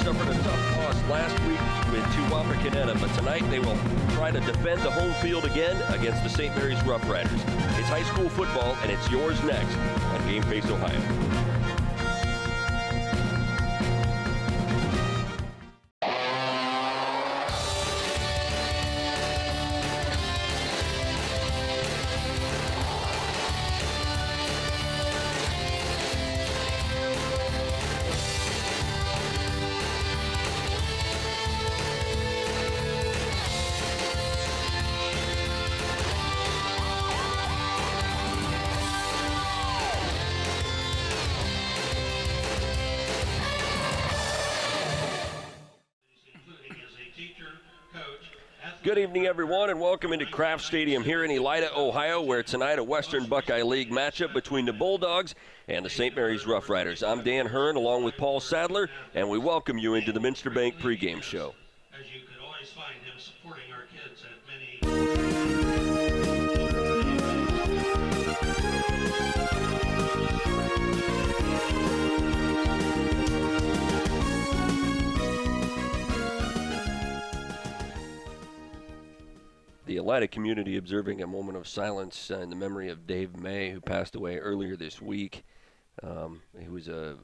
suffered a tough loss last week to Wapakoneta, but tonight they will try to defend the home field again against the St. Mary's Roughriders. It's high school football, and it's yours next on Game Face Ohio. Good evening, everyone, and welcome into Kraft Stadium here in Elida, Ohio, where tonight a Western Buckeye League matchup between the Bulldogs and the St. Mary's Roughriders. I'm Dan Hirn, along with Paul Sadler, and we welcome you into the Minster Bank pregame show. As you could always find him supporting our kids at many... The Elida community observing a moment of silence in the memory of Dave May, who passed away earlier this week. He was an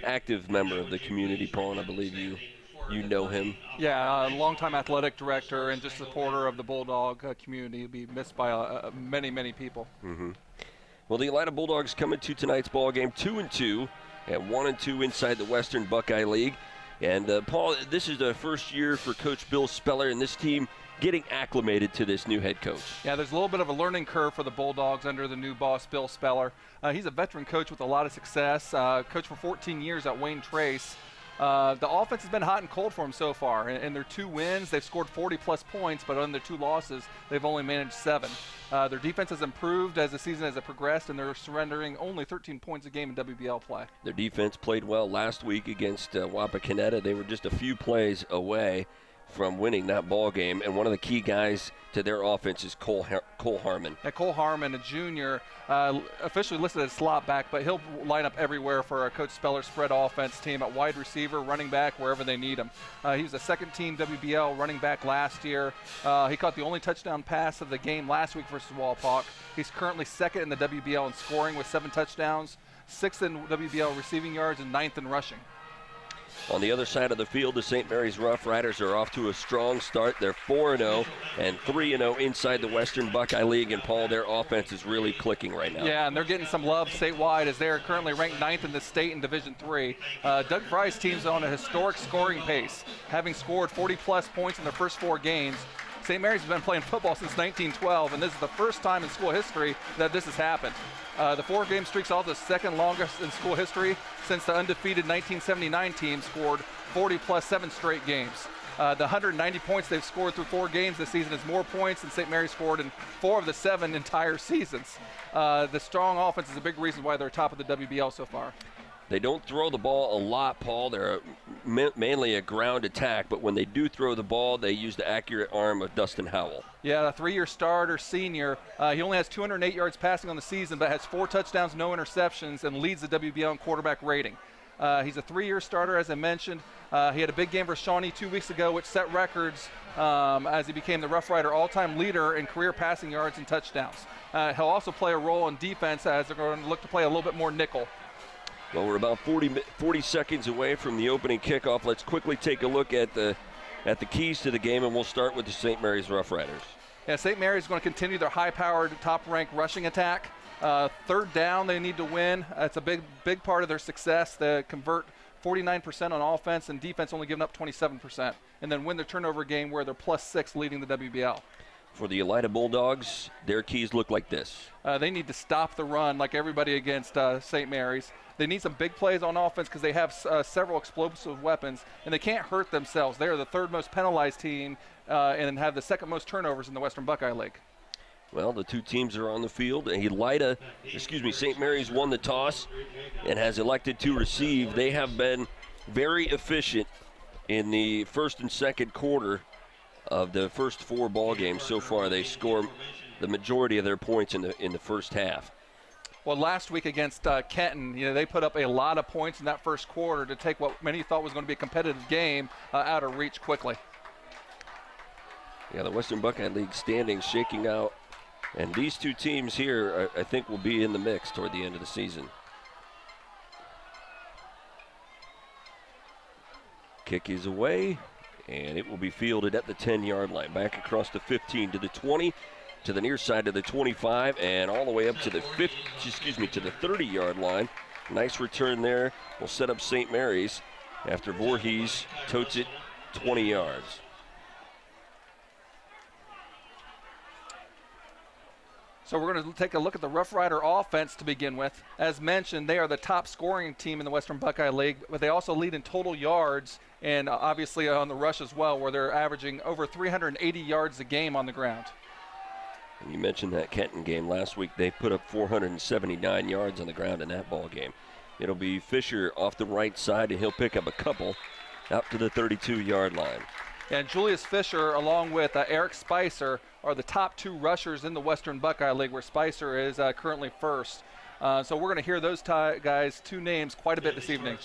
active member of the community, Paul, and I believe you know him. Yeah, a longtime athletic director and just supporter of the Bulldog community. He'll be missed by many, many people. Mm-hmm. Well, the Elida Bulldogs come into tonight's ball game 2-2 and 1-2 inside the Western Buckeye League. And, Paul, this is the first year for Coach Bill Speller and this team getting acclimated to this new head coach. Yeah, there's a little bit of a learning curve for the Bulldogs under the new boss, Bill Speller. He's a veteran coach with a lot of success, coached for 14 years at Wayne Trace. The offense has been hot and cold for him so far. In their 2 wins, they've scored 40-plus points, but on their 2 losses, they've only managed 7. Their defense has improved as the season has progressed, and they're surrendering only 13 points a game in WBL play. Their defense played well last week against Wapakoneta. They were just a few plays away from winning that ball game, and one of the key guys to their offense is Cole Harmon. Yeah, Cole Harmon, a junior, officially listed as slot back, but he'll line up everywhere for Coach Speller's spread offense team at wide receiver, running back, wherever they need him. He was a second-team WBL running back last year. He caught the only touchdown pass of the game last week versus Walpock. He's currently second in the WBL in scoring with 7 touchdowns, 6th in WBL receiving yards, and 9th in rushing. On the other side of the field, the St. Mary's Roughriders are off to a strong start. They're 4-0 and 3-0 inside the Western Buckeye League, and Paul, their offense is really clicking right now. Yeah, and they're getting some love statewide as they're currently ranked 9th in the state in Division III. Doug Fry's team's on a historic scoring pace, having scored 40-plus points in their first 4 games. St. Mary's has been playing football since 1912, and this is the first time in school history that this has happened. The 4-game streak's all the second longest in school history since the undefeated 1979 team scored 40-plus 7 straight games. The 190 points they've scored through 4 games this season is more points than St. Mary's scored in 4 of the 7 entire seasons. The strong offense is a big reason why they're top of the WBL so far. They don't throw the ball a lot, Paul. They're mainly a ground attack, but when they do throw the ball, they use the accurate arm of Dustin Howell. Yeah, a 3-year starter, senior. He only has 208 yards passing on the season, but has 4 touchdowns, no interceptions, and leads the WBL in quarterback rating. He's a 3-year starter, as I mentioned. He had a big game for Shawnee 2 weeks ago, which set records as he became the Rough Rider all-time leader in career passing yards and touchdowns. He'll also play a role in defense as they're going to look to play a little bit more nickel. Well, we're about 40 seconds away from the opening kickoff. Let's quickly take a look at the keys to the game, and we'll start with the St. Mary's Roughriders. Yeah, St. Mary's is going to continue their high-powered, top-ranked rushing attack. 3rd down, they need to win. It's a big part of their success. They convert 49% on offense, and defense only giving up 27%. And then win the turnover game where they're +6 leading the WBL. For the Elida Bulldogs, their keys look like this. They need to stop the run like everybody against St. Mary's. They need some big plays on offense because they have several explosive weapons, and they can't hurt themselves. They are the 3rd most penalized team and have the 2nd most turnovers in the Western Buckeye League. Well, the 2 teams are on the field. St. Mary's won the toss and has elected to receive. They have been very efficient in the first and second quarter of the first 4 ball games so far. They score the majority of their points in the first half. Well, last week against Kenton, they put up a lot of points in that first quarter to take what many thought was going to be a competitive game out of reach quickly. Yeah, the Western Buckeye League standings shaking out. And these two teams here, I think, will be in the mix toward the end of the season. Kick is away, and it will be fielded at the 10-yard line. Back across the 15 to the 20, to the near side to the 25, and all the way up to the 30-yard line. Nice return there. Will set up St. Mary's after Voorhees totes it 20 yards. So we're going to take a look at the Rough Rider offense to begin with. As mentioned, they are the top scoring team in the Western Buckeye League, but they also lead in total yards and obviously on the rush as well, where they're averaging over 380 yards a game on the ground. And you mentioned that Kenton game last week. They put up 479 yards on the ground in that ball game. It'll be Fisher off the right side, and he'll pick up a couple out to the 32-yard line. And Julius Fisher, along with Eric Spicer, are the top two rushers in the Western Buckeye League, where Spicer is currently first. So we're going to hear those guys' two names quite a bit this evening.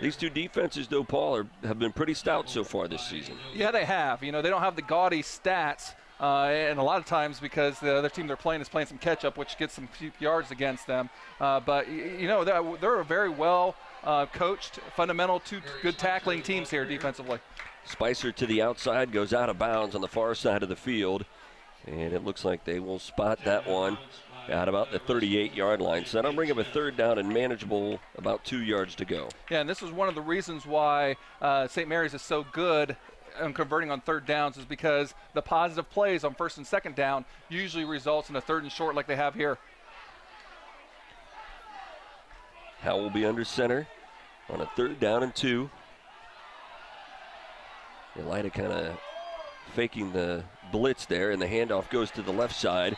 These two defenses, though, Paul, have been pretty stout so far this season. Yeah, they have. They don't have the gaudy stats, and a lot of times because the other team they're playing is playing some catch-up, which gets some few yards against them. But they're a very well coached, fundamental, two good tackling teams here defensively. Spicer to the outside, goes out of bounds on the far side of the field. And it looks like they will spot that one at about the 38-yard line. So that'll bring up a third down and manageable, about 2 yards to go. Yeah, and this is one of the reasons why St. Mary's is so good on converting on third downs, is because the positive plays on first and second down usually results in a third and short like they have here. Howell will be under center on a 3rd down and 2. Elida kind of faking the blitz there, and the handoff goes to the left side,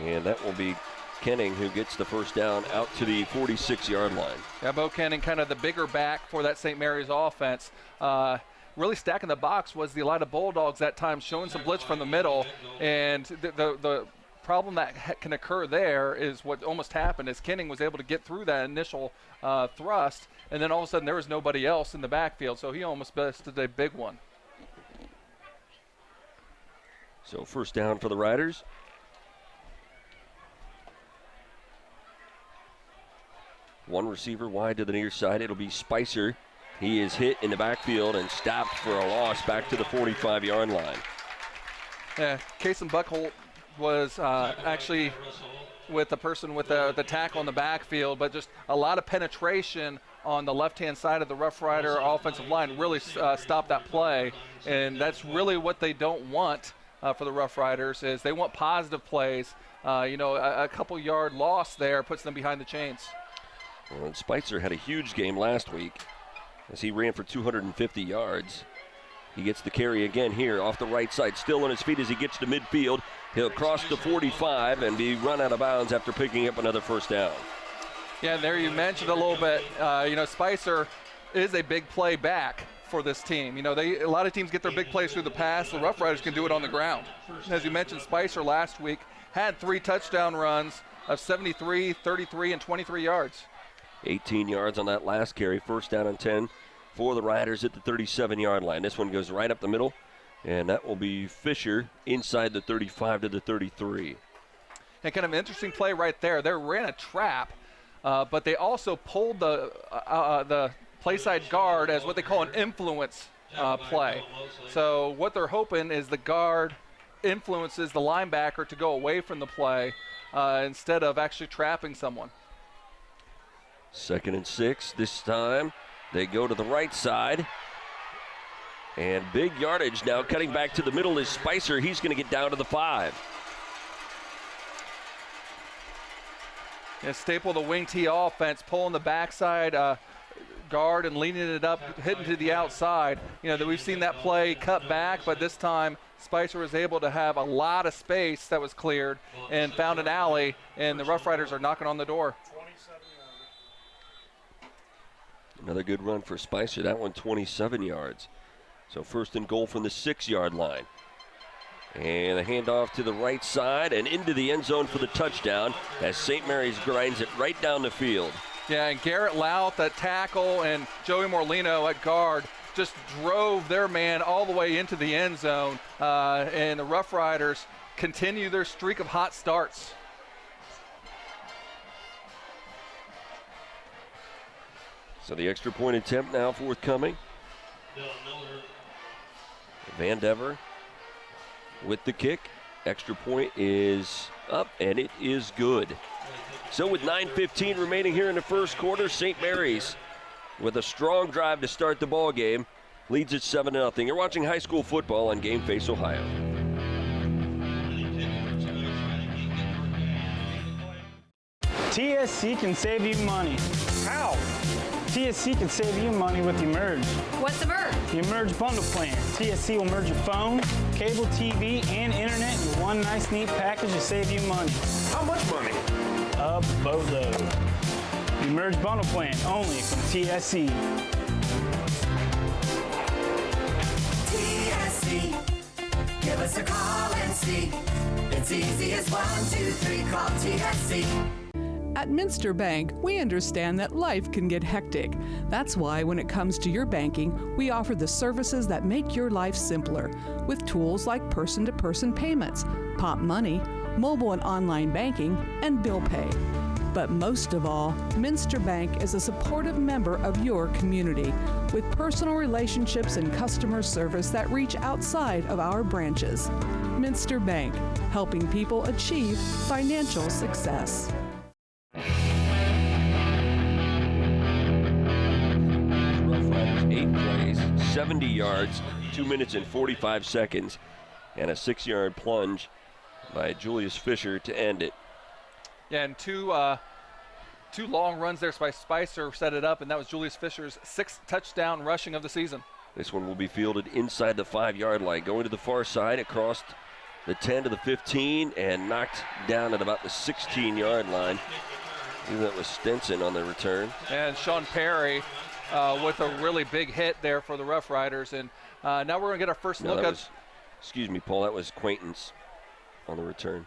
and that will be Kenning who gets the first down out to the 46-yard line. Yeah, Bo Kenning, kind of the bigger back for that St. Mary's offense. Really stacking the box was the Elida Bulldogs that time, showing some blitz from the middle, and the problem that can occur there is what almost happened is Kenning was able to get through that initial thrust, and then all of a sudden there was nobody else in the backfield, so he almost bested a big one. So first down for the Riders. One receiver wide to the near side. It'll be Spicer. He is hit in the backfield and stopped for a loss back to the 45-yard line. Yeah, Kason Buckholt was actually with the person with the tackle in the backfield, but just a lot of penetration on the left-hand side of the Rough Rider offensive line really stopped that play, and that's really what they don't want. For the Rough Riders is they want positive plays. A couple yard loss there puts them behind the chains. Well, and Spicer had a huge game last week as he ran for 250 yards. He gets the carry again here off the right side, still on his feet as he gets to midfield. He'll cross the 45 and be run out of bounds after picking up another first down. Yeah, there you mentioned a little bit, Spicer is a big play back for this team. A lot of teams get their big plays through the pass. The Rough Riders can do it on the ground. As you mentioned, Spicer last week had 3 touchdown runs of 73, 33, and 23 yards. 18 yards on that last carry. First down and 10 for the Riders at the 37-yard line. This one goes right up the middle, and that will be Fisher inside the 35 to the 33. And kind of an interesting play right there. They ran a trap, but they also pulled the play side guard as what they call an influence play. So what they're hoping is the guard influences the linebacker to go away from the play instead of actually trapping someone. 2nd and 6 this time. They go to the right side. And big yardage now. Cutting back to the middle is Spicer. He's going to get down to the 5. And staple the wing T offense, pulling the backside guard and leaning it up, hitting to the outside. We've seen that play cut back, but this time Spicer was able to have a lot of space that was cleared and found an alley, and the Rough Riders are knocking on the door. Another good run for Spicer. That one 27 yards. So first and goal from the 6-yard line. And a handoff to the right side and into the end zone for the touchdown as St. Mary's grinds it right down the field. Yeah, and Garrett Louth at tackle and Joey Morlino at guard just drove their man all the way into the end zone. And the Roughriders continue their streak of hot starts. So the extra point attempt now forthcoming. Van Dever with the kick. Extra point is up, and it is good. So with 9:15 remaining here in the first quarter, St. Mary's with a strong drive to start the ball game leads it 7-0. You're watching high school football on Game Face Ohio. TSC can save you money. How? TSC can save you money with Emerge. What's Emerge? The Emerge bundle plan. TSC will merge your phone, cable TV, and internet in one nice, neat package to save you money. How much money? A boatload. The Emerge bundle plan only from TSC. TSC, give us a call and see. It's easy as 1, 2, 3, call TSC. At Minster Bank, we understand that life can get hectic. That's why when it comes to your banking, we offer the services that make your life simpler with tools like person-to-person payments, Pop Money, mobile and online banking, and bill pay. But most of all, Minster Bank is a supportive member of your community with personal relationships and customer service that reach outside of our branches. Minster Bank, helping people achieve financial success. Roughriders 8 plays, 70 yards, 2 minutes and 45 seconds, and a 6-yard plunge by Julius Fisher to end it. Yeah, and two long runs there by Spicer set it up, and that was Julius Fisher's 6th touchdown rushing of the season. This one will be fielded inside the 5-yard line, going to the far side across the 10 to the 15 and knocked down at about the 16-yard line. I believe that was Stenson on the return. And Sean Perry with a really big hit there for the Roughriders. And now we're going to get our first look at. Excuse me, Paul, that was Quaintance on the return.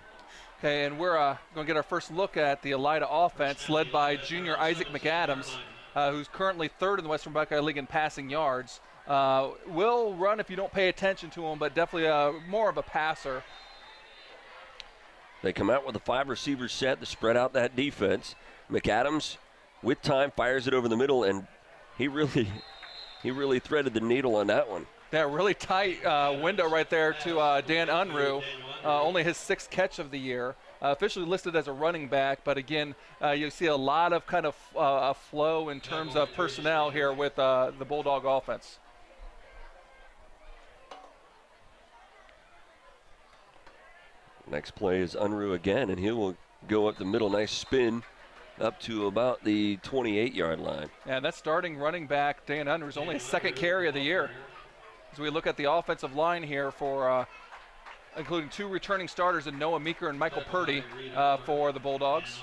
Okay, and we're going to get our first look at the Elida offense led by junior Isaac McAdams, who's currently 3rd in the Western Buckeye League in passing yards. Will run if you don't pay attention to him, but definitely more of a passer. They come out with a 5-receiver set to spread out that defense. McAdams, with time, fires it over the middle, and he really threaded the needle on that one. That really tight window right there to Dan Unruh. Only his 6th catch of the year. Officially listed as a running back, but again, you see a lot of kind of a flow in terms of personnel here with the Bulldog offense. Next play is Unruh again, and he will go up the middle. Nice spin up to about the 28-yard line. And that starting running back, Dan Unruh, is only his 2nd carry of the year. As we look at the offensive line here for including 2 returning starters in Noah Meeker and Michael Purdy for the Bulldogs.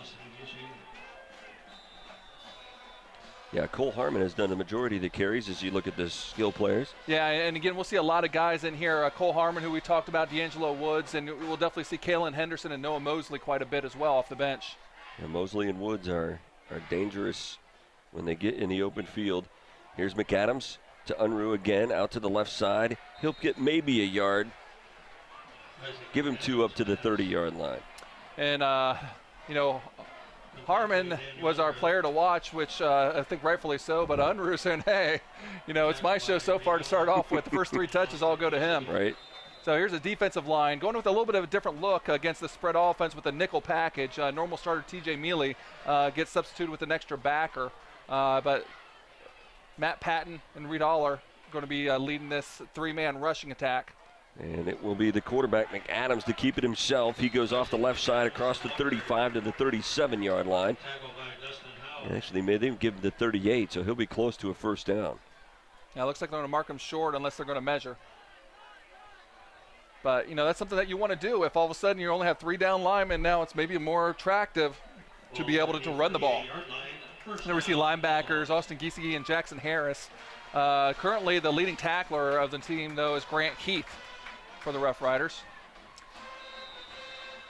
Yeah, Cole Harmon has done the majority of the carries as you look at the skill players. Yeah, and again, we'll see a lot of guys in here. Cole Harmon, who we talked about, D'Angelo Woods, and we'll definitely see Kalen Henderson and Noah Mosley quite a bit as well off the bench. Yeah, Mosley and Woods are dangerous when they get in the open field. Here's McAdams to Unruh again, out to the left side. He'll get maybe a yard. Give him 2 up to the 30-yard line. And, Harmon was our player to watch, which I think rightfully so, but Unruh saying, hey, it's my show so far to start off with. The first 3 touches all go to him. Right. So here's a defensive line going with a little bit of a different look against the spread offense with a nickel package. Normal starter TJ Mealy gets substituted with an extra backer, but Matt Patton and Reed Aller going to be leading this 3-man rushing attack. And it will be the quarterback, McAdams, to keep it himself. He goes off the left side across the 35 to the 37-yard line. And actually, they didn't give him the 38, so he'll be close to a first down. Now, it looks like they're going to mark him short unless they're going to measure. But, that's something that you want to do. If all of a sudden you only have 3 down linemen, now it's maybe more attractive to be able to run the ball. Then we see linebackers, Austin Giesecke and Jackson Harris. Currently, the leading tackler of the team, though, is Grant Heath for the Roughriders.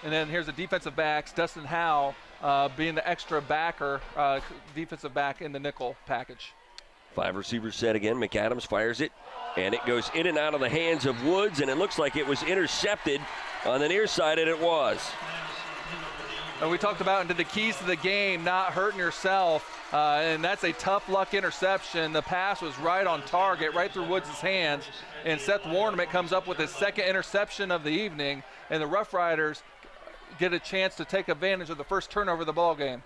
And then here's the defensive backs, Dustin Howe being the extra backer, defensive back in the nickel package. 5 receivers set again. McAdams fires it, and it goes in and out of the hands of Woods, and it looks like it was intercepted on the near side, and it was. And we talked about into the keys to the game, not hurting yourself, and that's a tough luck interception. The pass was right on target, right through Woods' hands, and Seth Warnament comes up with his second interception of the evening, and the Roughriders get a chance to take advantage of the first turnover of the ball game.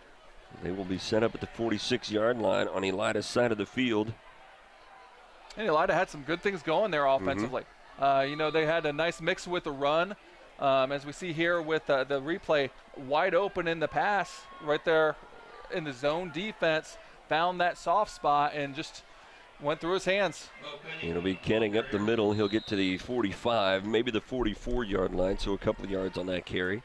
They will be set up at the 46-yard line on Elida's side of the field. And Elida had some good things going there offensively. They had a nice mix with the run. As we see here with the replay, wide open in the pass right there in the zone defense, found that soft spot and just went through his hands. It'll be Kenning up the middle. He'll get to the 45, maybe the 44-yard line, so a couple of yards on that carry.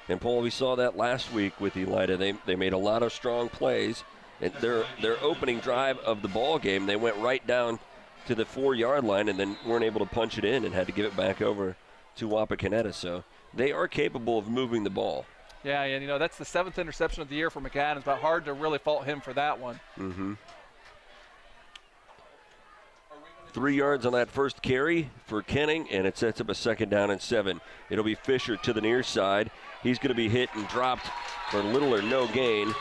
And, Paul, we saw that last week with Elida. They made a lot of strong plays. And their opening drive of the ball game, they went right down to the 4-yard line and then weren't able to punch it in and had to give it back over to Wapakoneta. So they are capable of moving the ball. Yeah, and that's the 7th interception of the year for McAdams, but hard to really fault him for that one. 3 yards on that first carry for Kenning, and it sets up a 2nd down and 7. It'll be Fisher to the near side. He's going to be hit and dropped for little or no gain.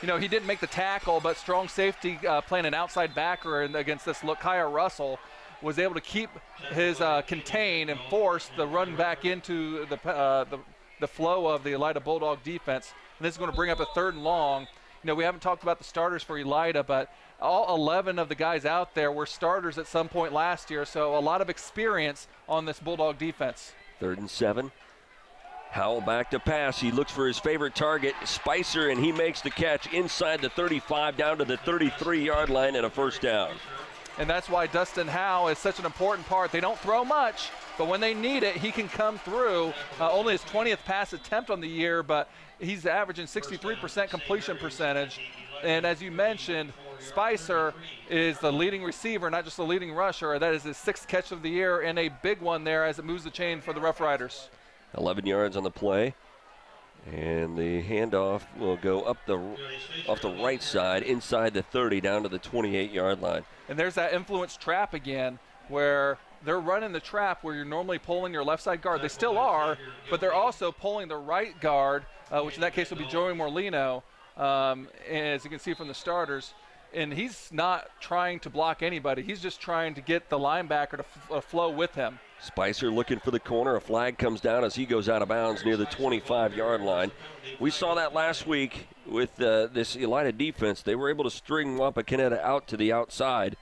He didn't make the tackle, but strong safety playing an outside backer against this Kaya Russell was able to keep his contain and force the run back into the flow of the Elida Bulldog defense. And this is going to bring up a 3rd and long. We haven't talked about the starters for Elida, but all 11 of the guys out there were starters at some point last year, so a lot of experience on this Bulldog defense. 3rd and 7. Howell back to pass. He looks for his favorite target, Spicer, and he makes the catch inside the 35 down to the 33-yard line and a 1st down. And that's why Dustin Howe is such an important part. They don't throw much, but when they need it, he can come through. Only his 20th pass attempt on the year, but he's averaging 63% completion percentage. And as you mentioned, Spicer is the leading receiver, not just the leading rusher. That is his 6th catch of the year and a big one there as it moves the chain for the Roughriders. 11 yards on the play. And the handoff will go off the right side, inside the 30, down to the 28-yard line. And there's that influence trap again, where they're running the trap where you're normally pulling your left side guard. They still are, but they're also pulling the right guard, which in that case will be Joey Morlino, as you can see from the starters. And he's not trying to block anybody. He's just trying to get the linebacker to flow with him. Spicer looking for the corner. A flag comes down as he goes out of bounds near the 25-yard line. We saw that last week with this Elida defense. They were able to string Wapakoneta out to the outside.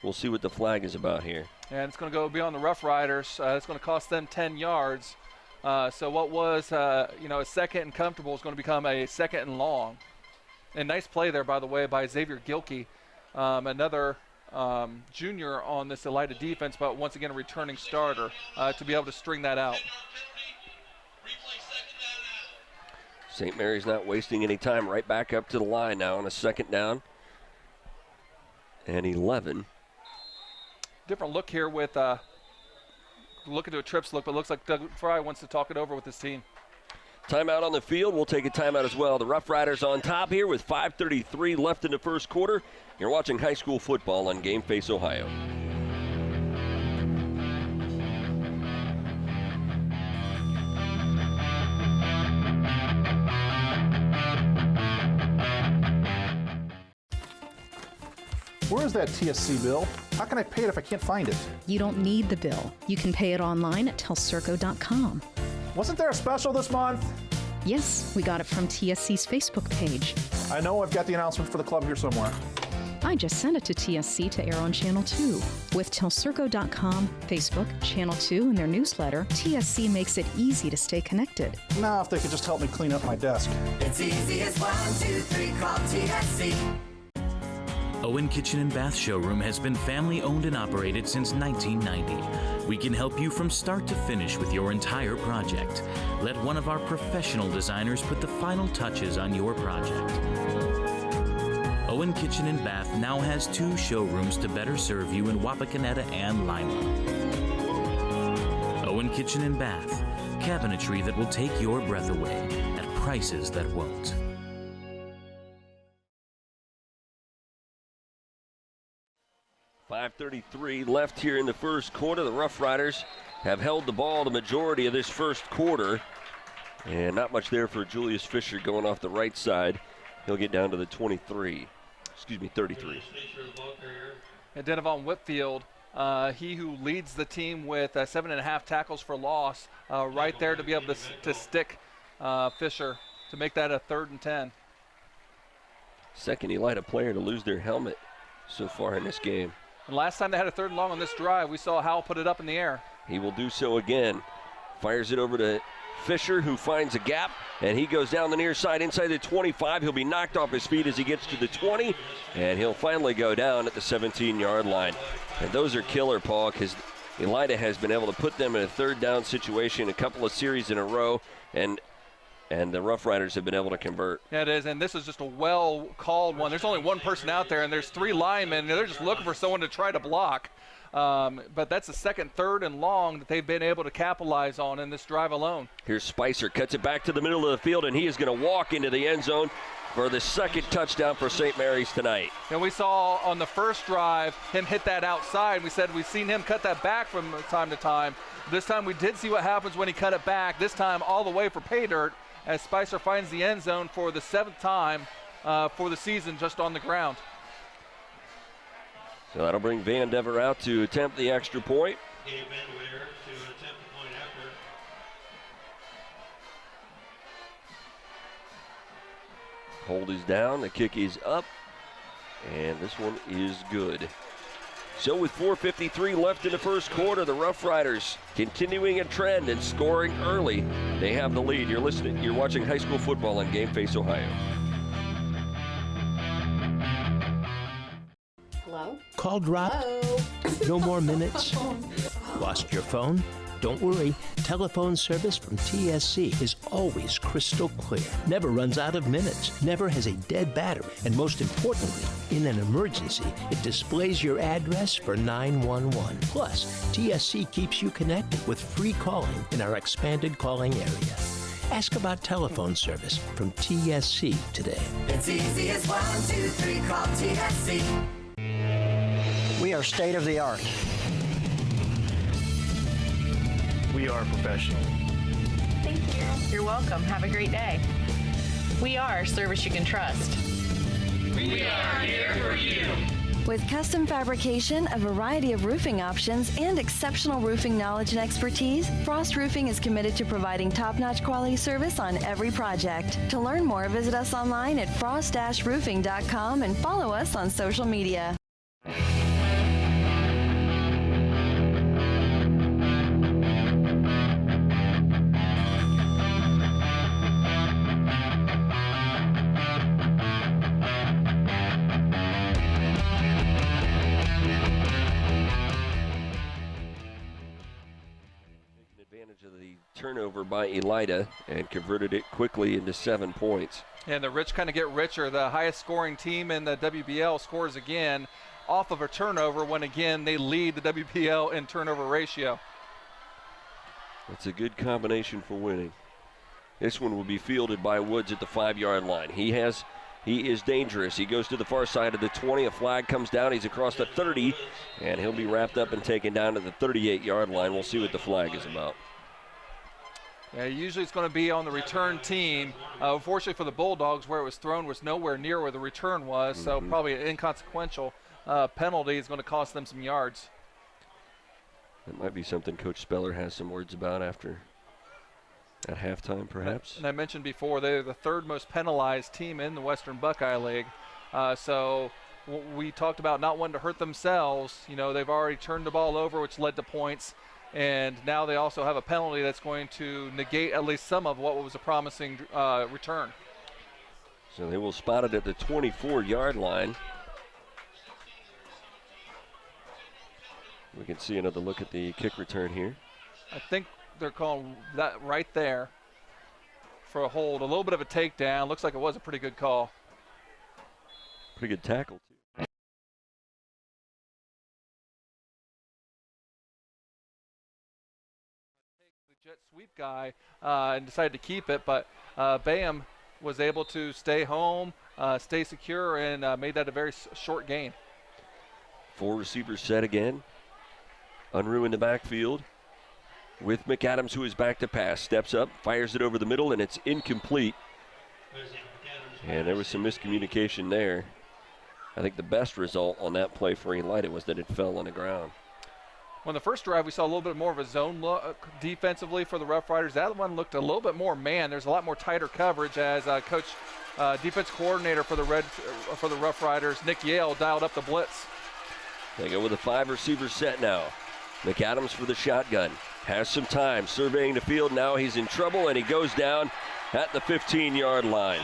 We'll see what the flag is about here. And it's going to be on the Roughriders. It's going to cost them 10 yards. So what was a 2nd and comfortable is going to become a 2nd and long. And nice play there, by the way, by Xavier Gilkey, another junior on this Elida defense, but once again a returning starter to be able to string that out. St. Mary's not wasting any time. Right back up to the line now on a 2nd down and 11. Different look here with looking to a trips look, but looks like Doug Fry wants to talk it over with his team. Timeout on the field. We'll take a timeout as well. The Roughriders on top here with 5:33 left in the first quarter. You're watching high school football on Game Face Ohio. Where is that TSC bill? How can I pay it if I can't find it? You don't need the bill. You can pay it online at telcirco.com. Wasn't there a special this month? Yes, we got it from TSC's Facebook page. I know I've got the announcement for the club here somewhere. I just sent it to TSC to air on Channel 2. With telcirco.com, Facebook, Channel 2, and their newsletter, TSC makes it easy to stay connected. Now, if they could just help me clean up my desk. It's easy as 1, 2, 3, call TSC. Owen Kitchen and Bath Showroom has been family owned and operated since 1990. We can help you from start to finish with your entire project. Let one of our professional designers put the final touches on your project. Owen Kitchen and Bath now has 2 showrooms to better serve you in Wapakoneta and Lima. Owen Kitchen and Bath. Cabinetry that will take your breath away at prices that won't. .533 left here in the first quarter. The Roughriders have held the ball the majority of this first quarter. And not much there for Julius Fisher going off the right side. He'll get down to the 33. Excuse me, 33. And Denevon Whitfield, he who leads the team with 7.5 tackles for loss, right there to be able to stick Fisher to make that a 3rd and 10. Second Elida player to lose their helmet so far in this game. And last time they had a 3rd and long on this drive, we saw Howell put it up in the air. He will do so again. Fires it over to Fisher, who finds a gap, and he goes down the near side inside the 25. He'll be knocked off his feet as he gets to the 20, and he'll finally go down at the 17-yard line. And those are killer, Paul, because Elida has been able to put them in a 3rd down situation a couple of series in a row, and the Roughriders have been able to convert. Yeah, it is, and this is just a well-called one. There's only one person out there, and there's 3 linemen, and they're just looking for someone to try to block. But that's the 2nd, 3rd, and long that they've been able to capitalize on in this drive alone. Here's Spicer, cuts it back to the middle of the field, and he is going to walk into the end zone for the 2nd touchdown for St. Mary's tonight. And we saw on the first drive him hit that outside. We said we've seen him cut that back from time to time. This time we did see what happens when he cut it back, this time all the way for pay dirt, as Spicer finds the end zone for the 7th time for the season just on the ground. So that'll bring Van Dever out to attempt the extra point. Gabe Benware to attempt the point after. Hold is down, the kick is up, and this one is good. So with 4:53 left in the first quarter, the Roughriders continuing a trend and scoring early. They have the lead. You're watching high school football on Game Face Ohio. Hello? Call dropped? Hello? No more minutes? Lost your phone? Don't worry. Telephone service from TSC is always crystal clear. Never runs out of minutes. Never has a dead battery. And most importantly, in an emergency, it displays your address for 911. Plus, TSC keeps you connected with free calling in our expanded calling area. Ask about telephone service from TSC today. It's easy as 1, 2, 3, call TSC. We are state of the art. We are professional. Thank you. You're welcome. Have a great day. We are service you can trust. We are here for you. With custom fabrication, a variety of roofing options, and exceptional roofing knowledge and expertise, Frost Roofing is committed to providing top-notch quality service on every project. To learn more, visit us online at frost-roofing.com and follow us on social media. Of the turnover by Elida and converted it quickly into 7 points. And the rich kind of get richer. The highest scoring team in the WBL scores again off of a turnover when again they lead the WBL in turnover ratio. That's a good combination for winning. This one will be fielded by Woods at the 5-yard line. He is dangerous. He goes to the far side of the 20. A flag comes down. He's across the 30, and he'll be wrapped up and taken down to the 38-yard line. We'll see what the flag is about. Yeah, usually it's going to be on the return team. Unfortunately for the Bulldogs, where it was thrown was nowhere near where the return was, so probably an inconsequential penalty is going to cost them some yards. That might be something Coach Speller has some words about after at halftime, perhaps. And I mentioned before, they're the 3rd most penalized team in the Western Buckeye League. So we talked about not wanting to hurt themselves. You know, they've already turned the ball over, which led to points. And now they also have a penalty that's going to negate at least some of what was a promising return. So they will spot it at the 24-yard line. We can see another look at the kick return here. I think they're calling that right there for a hold. A little bit of a takedown. Looks like it was a pretty good call. Pretty good tackle, too. jet sweep guy and decided to keep it, but Bayham was able to stay home, stay secure, and made that a very short gain. 4 receivers set again. Unruh in the backfield with McAdams, who is back to pass. Steps up, fires it over the middle, and it's incomplete. And there was some miscommunication there. I think the best result on that play for Elida was that it fell on the ground. On the first drive, we saw a little bit more of a zone look defensively for the Roughriders. That one looked a little bit more man. There's a lot more tighter coverage as defense coordinator for the Roughriders, Nick Yale, dialed up the blitz. They go with a 5 receiver set now. McAdams for the shotgun. Has some time, surveying the field. Now he's in trouble, and he goes down at the 15-yard line.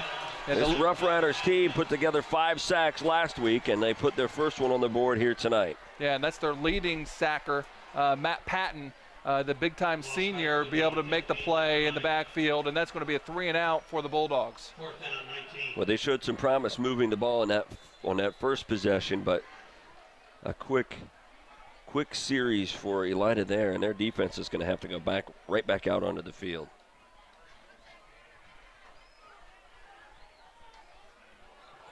And this Roughriders team put together 5 sacks last week, and they put their first one on the board here tonight. Yeah, and that's their leading sacker, Matt Patton, the big-time senior, be able to make the play in the backfield, and that's going to be a 3-and-out for the Bulldogs. Well, they showed some promise moving the ball on that first possession, but a quick series for Elida there, and their defense is going to have to go right back out onto the field.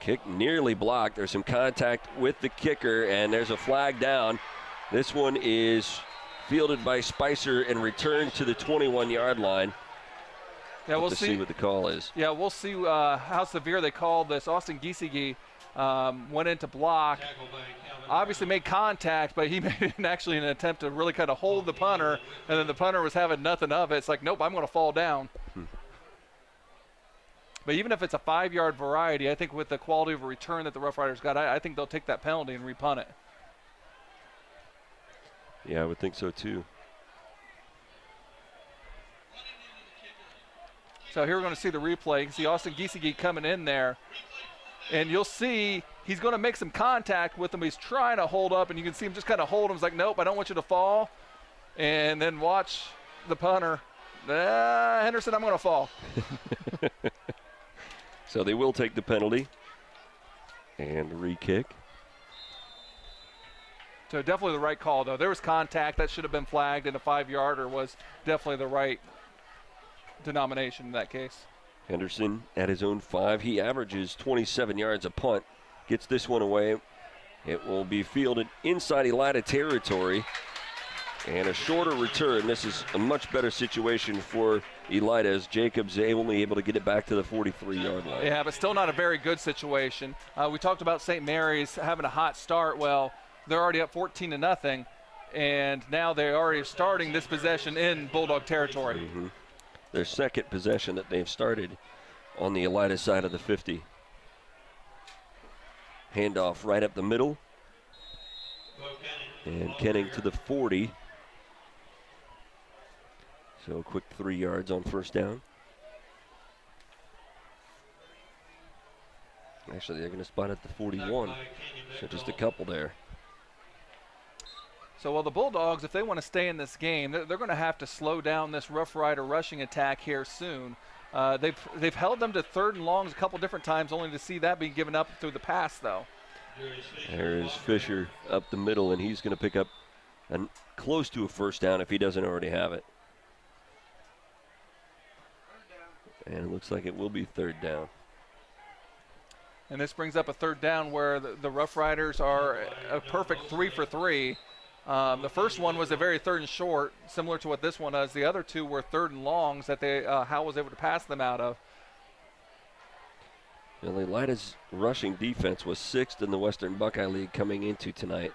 Kick nearly blocked. There's some contact with the kicker, and there's a flag down. This one is fielded by Spicer and returned to the 21-yard line. Yeah, we'll see what the call is. Yeah, we'll see how severe they call this. Austin Giesige went into block. Obviously made contact, but he made actually an attempt to really kind of hold the punter, and then the punter was having nothing of it. It's like, nope, I'm going to fall down. But even if it's a 5-yard variety, I think with the quality of a return that the Roughriders got, I think they'll take that penalty and repunt it. Yeah, I would think so too. So here we're going to see the replay. You can see Austin Giesige coming in there. And you'll see he's going to make some contact with him. He's trying to hold up, and you can see him just kind of hold him. He's like, nope, I don't want you to fall. And then watch the punter. Henderson, I'm going to fall. So they will take the penalty and re-kick. So definitely the right call, though. There was contact. That should have been flagged, and a 5-yarder was definitely the right denomination in that case. Henderson at his own 5. He averages 27 yards a punt. Gets this one away. It will be fielded inside Elida territory. And a shorter return. This is a much better situation for Elida as Jacobs only able to get it back to the 43-yard line. Yeah, but still not a very good situation. We talked about St. Mary's having a hot start. Well, they're already up 14-0, and now they're already starting this possession in Bulldog territory. Mm-hmm. Their second possession that they've started on the Elida side of the 50. Handoff right up the middle. And Kenning to the 40. So a quick 3 yards on first down. Actually, they're going to spot at the 41. So just a couple there. So, the Bulldogs, if they want to stay in this game, they're going to have to slow down this Rough Rider rushing attack here soon. They've held them to 3rd and longs a couple different times, only to see that being given up through the pass, though. There's Fisher up the middle, and he's going to pick up close to a first down if he doesn't already have it. And it looks like it will be 3rd down. And this brings up a 3rd down where the Rough Riders are a perfect 3 for 3. The first one was a very 3rd and short, similar to what this one is. The other 2 were 3rd and longs that Howell was able to pass them out of. Well, Elida's rushing defense was 6th in the Western Buckeye League coming into tonight.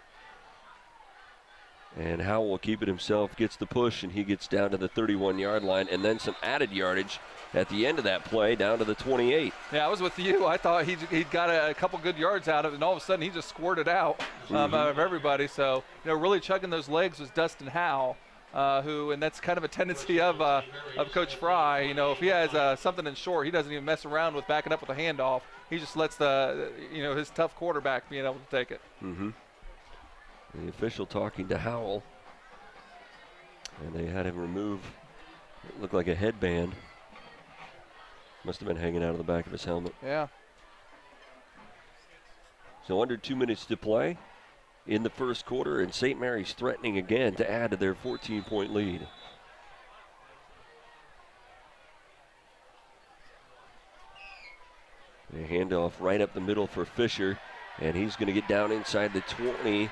And Howell will keep it himself, gets the push, and he gets down to the 31-yard line, and then some added yardage at the end of that play down to the 28. Yeah, I was with you. I thought he got a couple good yards out of it, and all of a sudden he just squirted out of everybody. So, really chugging those legs was Dustin Howell, and that's kind of a tendency of Coach Fry. If he has something in short, he doesn't even mess around with backing up with a handoff. He just lets his tough quarterback being able to take it. Mm-hmm. The official talking to Howell, and they had him remove what looked like a headband. Must have been hanging out of the back of his helmet. Yeah. So under 2 minutes to play in the first quarter, and St. Mary's threatening again to add to their 14-point lead. A handoff right up the middle for Fisher, and he's going to get down inside the 20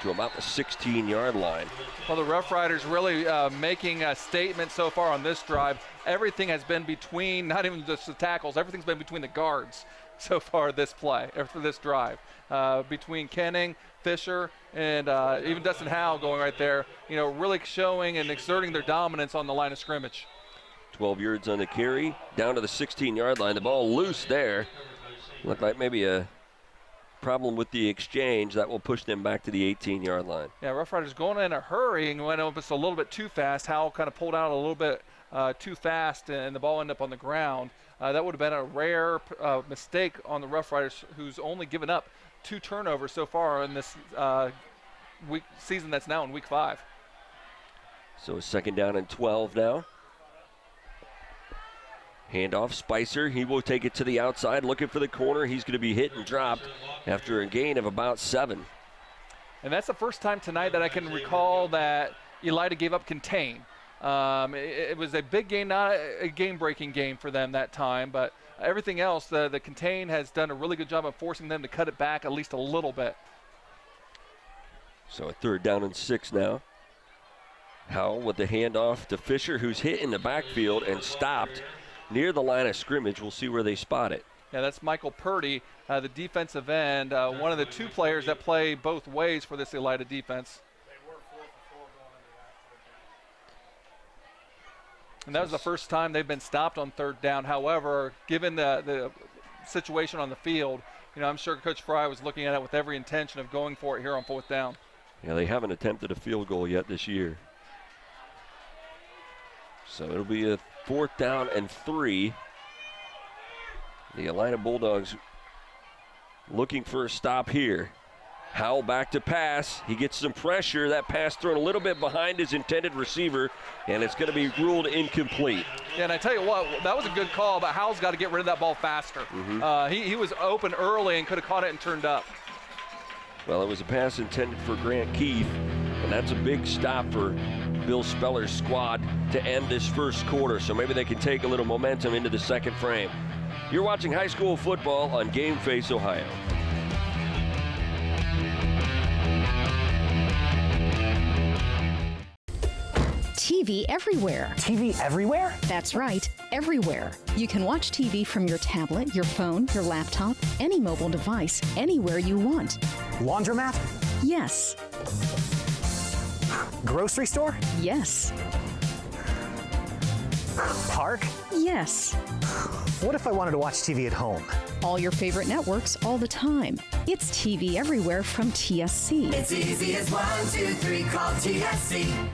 to about the 16-yard line. Well, the Roughriders really making a statement so far on this drive. Everything has been between, not even just the tackles, everything's been between the guards so far this play, or for this drive. Between Kenning, Fisher, and even Dustin Howe going right there, really showing and exerting their dominance on the line of scrimmage. 12 yards on the carry, down to the 16-yard line. The ball loose there. Looked like maybe a problem with the exchange. That will push them back to the 18-yard line. Yeah, Roughriders going in a hurry and went up just a little bit too fast. Howell kind of pulled out a little bit too fast, and the ball ended up on the ground. That would have been a rare mistake on the Roughriders, who's only given up 2 turnovers so far in this season that's now in week 5. So 2nd down and 12 now. Handoff, Spicer, he will take it to the outside, looking for the corner. He's going to be hit and dropped after a gain of about 7. And that's the first time tonight that I can recall that Elida gave up contain. It was a big game, not a game-breaking game for them that time, but everything else, the contain has done a really good job of forcing them to cut it back at least a little bit. So a 3rd down and 6 now. Howell with the handoff to Fisher, who's hit in the backfield and stopped near the line of scrimmage. We'll see where they spot it. Yeah, that's Michael Purdy, the defensive end, one of the 2 players that play both ways for this Elida defense. And that was the first time they've been stopped on 3rd down. However, given the situation on the field, I'm sure Coach Fry was looking at it with every intention of going for it here on 4th down. Yeah, they haven't attempted a field goal yet this year. So it'll be a 4th down and 3. The Elida Bulldogs looking for a stop here. Howell back to pass. He gets some pressure. That pass thrown a little bit behind his intended receiver, and it's going to be ruled incomplete. Yeah, and I tell you what, that was a good call, but Howell's got to get rid of that ball faster. He was open early and could have caught it and turned up. Well, it was a pass intended for Grant Keith, and that's a big stop for Bill Speller's squad to end this first quarter, so maybe they can take a little momentum into the second frame. You're watching high school football on Game Face Ohio. TV everywhere. TV everywhere? That's right, everywhere. You can watch TV from your tablet, your phone, your laptop, any mobile device, anywhere you want. Laundromat? Yes. Grocery store? Yes. Park? Yes. What if I wanted to watch TV at home? All your favorite networks all the time. It's TV everywhere from TSC. It's easy as 1, 2, 3, call TSC.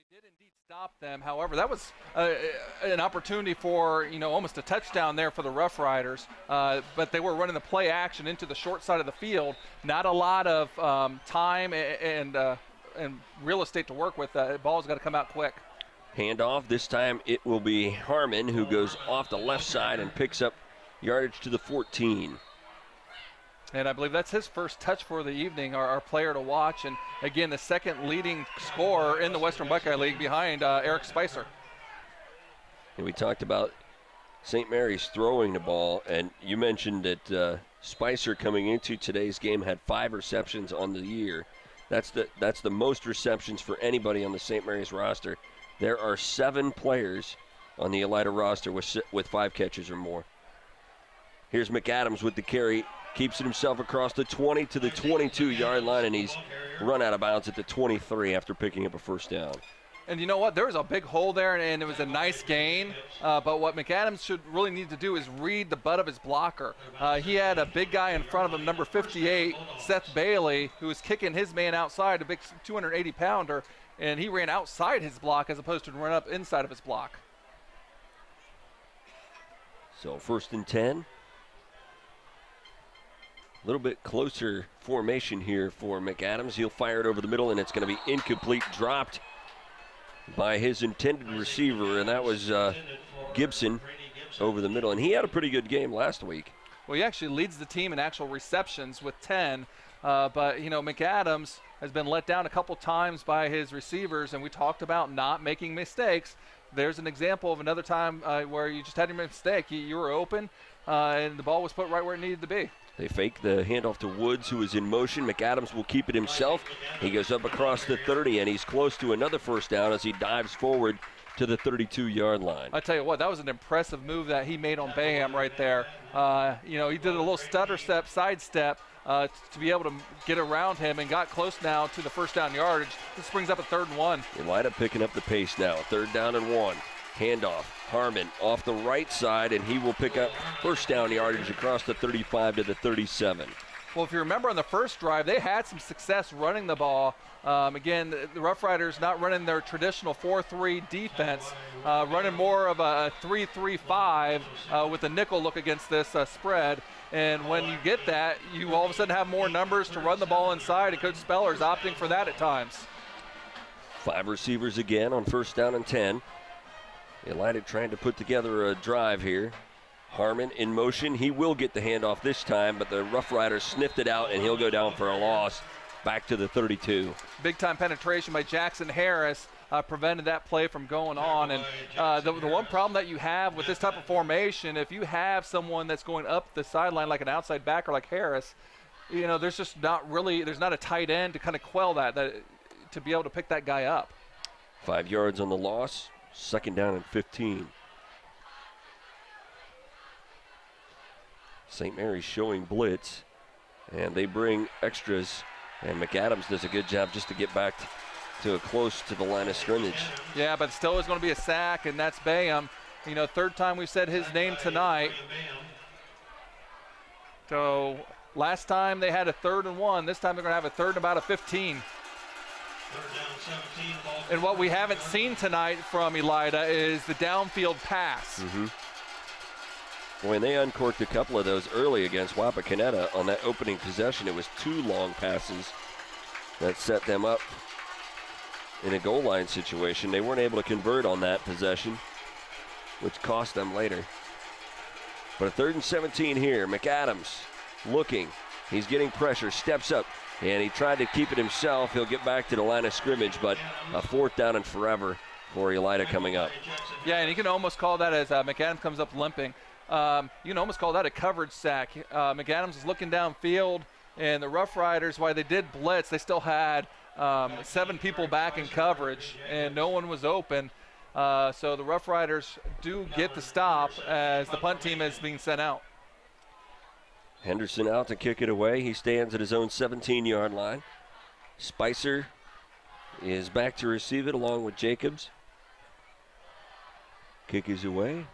Did indeed stop them. However, that was an opportunity for, almost a touchdown there for the Roughriders. But they were running the play action into the short side of the field. Not a lot of time and real estate to work with. The ball's got to come out quick. Handoff. This time it will be Harmon who goes off the left side and picks up yardage to the 14. And I believe that's his first touch for the evening, our player to watch. And again, the second leading scorer in the Western Buckeye League behind Eric Spicer. And we talked about St. Mary's throwing the ball, and you mentioned that Spicer coming into today's game had 5 receptions on the year. That's the most receptions for anybody on the St. Mary's roster. There are 7 players on the Elida roster with 5 catches or more. Here's McAdams with the carry. Keeps it himself across the 20 to the 22-yard line, and he's run out of bounds at the 23 after picking up a first down. And you know what? There was a big hole there, and it was a nice gain. But what McAdams should really need to do is read the butt of his blocker. He had a big guy in front of him, number 58, Seth Bailey, who was kicking his man outside, a big 280-pounder, and he ran outside his block as opposed to run up inside of his block. So 1st and 10. A little bit closer formation here for McAdams. He'll fire it over the middle, and it's going to be incomplete, dropped by his intended receiver, and that was Gibson over the middle. And he had a pretty good game last week. Well, he actually leads the team in actual receptions with 10. But, you know, McAdams has been let down a couple times by his receivers, and we talked about not making mistakes. There's an example of another time where you just had your mistake. You were open, and the ball was put right where it needed to be. They fake the handoff to Woods, who is in motion. McAdams will keep it himself. He goes up across the 30, and he's close to another first down as he dives forward to the 32-yard line. I tell you what, that was an impressive move that he made on Bayham right there. You know, he did a little stutter step, side step to be able to get around him and got close now to the first down yardage. This brings up a 3rd and 1. Elida picking up the pace now. 3rd down and 1. Handoff. Harmon off the right side, and he will pick up first down yardage across the 35 to the 37. Well, if you remember on the first drive, they had some success running the ball. Again, the Roughriders not running their traditional 4-3 defense, running more of a 3-3-5 with a nickel look against this spread. And when you get that, you all of a sudden have more numbers to run the ball inside, and Coach Speller's opting for that at times. 5 receivers again on 1st down and 10. Elida trying to put together a drive here. Harmon in motion. He will get the handoff this time, but the Roughriders sniffed it out, and he'll go down for a loss back to the 32. Big-time penetration by Jackson Harris prevented that play from going on. And the one problem that you have with this type of formation, if you have someone that's going up the sideline like an outside backer like Harris, you know, there's just not really, there's not a tight end to kind of quell that to be able to pick that guy up. 5 yards on the loss. 2nd down and 15. St. Mary's showing blitz, and they bring extras, and McAdams does a good job just to get back to close to the line of scrimmage. Yeah, but still is going to be a sack, and that's Bayham. You know, 3rd time we've said his name tonight. So last time they had a 3rd and 1. This time they're going to have a 3rd and about a 15. And what we haven't seen tonight from Elida is the downfield pass. Boy, and they uncorked a couple of those early against Wapakoneta on that opening possession. It was 2 long passes that set them up in a goal line situation. They weren't able to convert on that possession, which cost them later. But a 3rd and 17 here. McAdams looking. He's getting pressure, steps up, and he tried to keep it himself. He'll get back to the line of scrimmage, but a 4th down and forever for Elida coming up. Yeah, and you can almost call that as McAdams comes up limping. You can almost call that a coverage sack. McAdams is looking downfield, and the Roughriders, while they did blitz, they still had 7 people back in coverage, and no one was open. So the Roughriders do get the stop as the punt team is being sent out. Henderson out to kick it away. He stands at his own 17-yard line. Spicer is back to receive it along with Jacobs. Kick is away.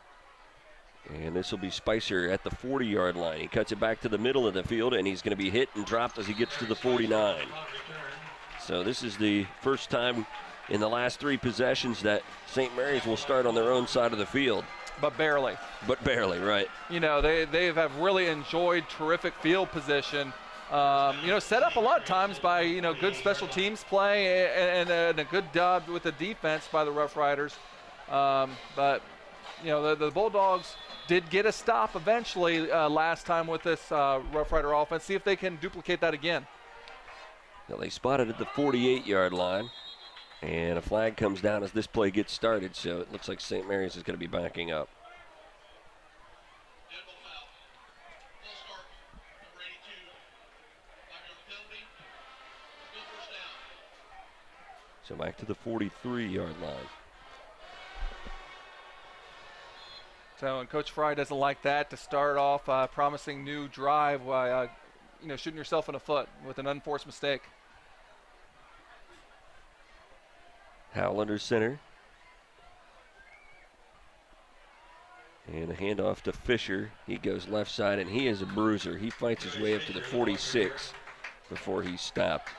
And this will be Spicer at the 40-yard line. He cuts it back to the middle of the field, and he's going to be hit and dropped as he gets to the 49. So this is the first time in the last 3 possessions that St. Mary's will start on their own side of the field. But barely. But barely, right. You know, they have really enjoyed terrific field position. You know, set up a lot of times by, you know, good special teams play and a good job with the defense by the Roughriders. But, you know, the Bulldogs did get a stop eventually last time with this Rough Rider offense. See if they can duplicate that again. Now they spotted at the 48-yard line, and a flag comes down as this play gets started, so it looks like St. Mary's is going to be backing up. So back to the 43-yard line. So, and Coach Fry doesn't like that to start off promising new drive by, you know, shooting yourself in the foot with an unforced mistake. Howell under center. And a handoff to Fisher. He goes left side, and he is a bruiser. He fights his way up to the 46 before he's stopped.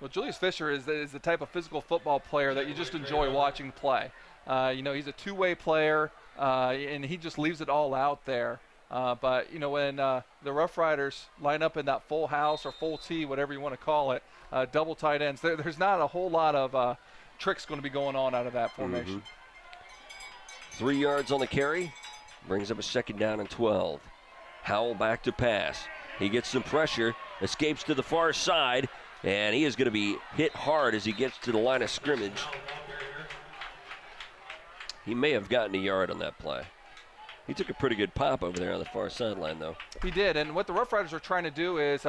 Well, Julius Fisher is the type of physical football player that you just enjoy watching play. He's a two-way player, and he just leaves it all out there. But, when the Roughriders line up in that full house or full T, whatever you want to call it, double tight ends, there's not a whole lot of tricks going to be going on out of that formation. 3 yards on the carry. Brings up a 2nd down and 12. Howell back to pass. He gets some pressure, escapes to the far side, and he is going to be hit hard as he gets to the line of scrimmage. He may have gotten a yard on that play. He took a pretty good pop over there on the far sideline, though. He did, and what the Roughriders are trying to do is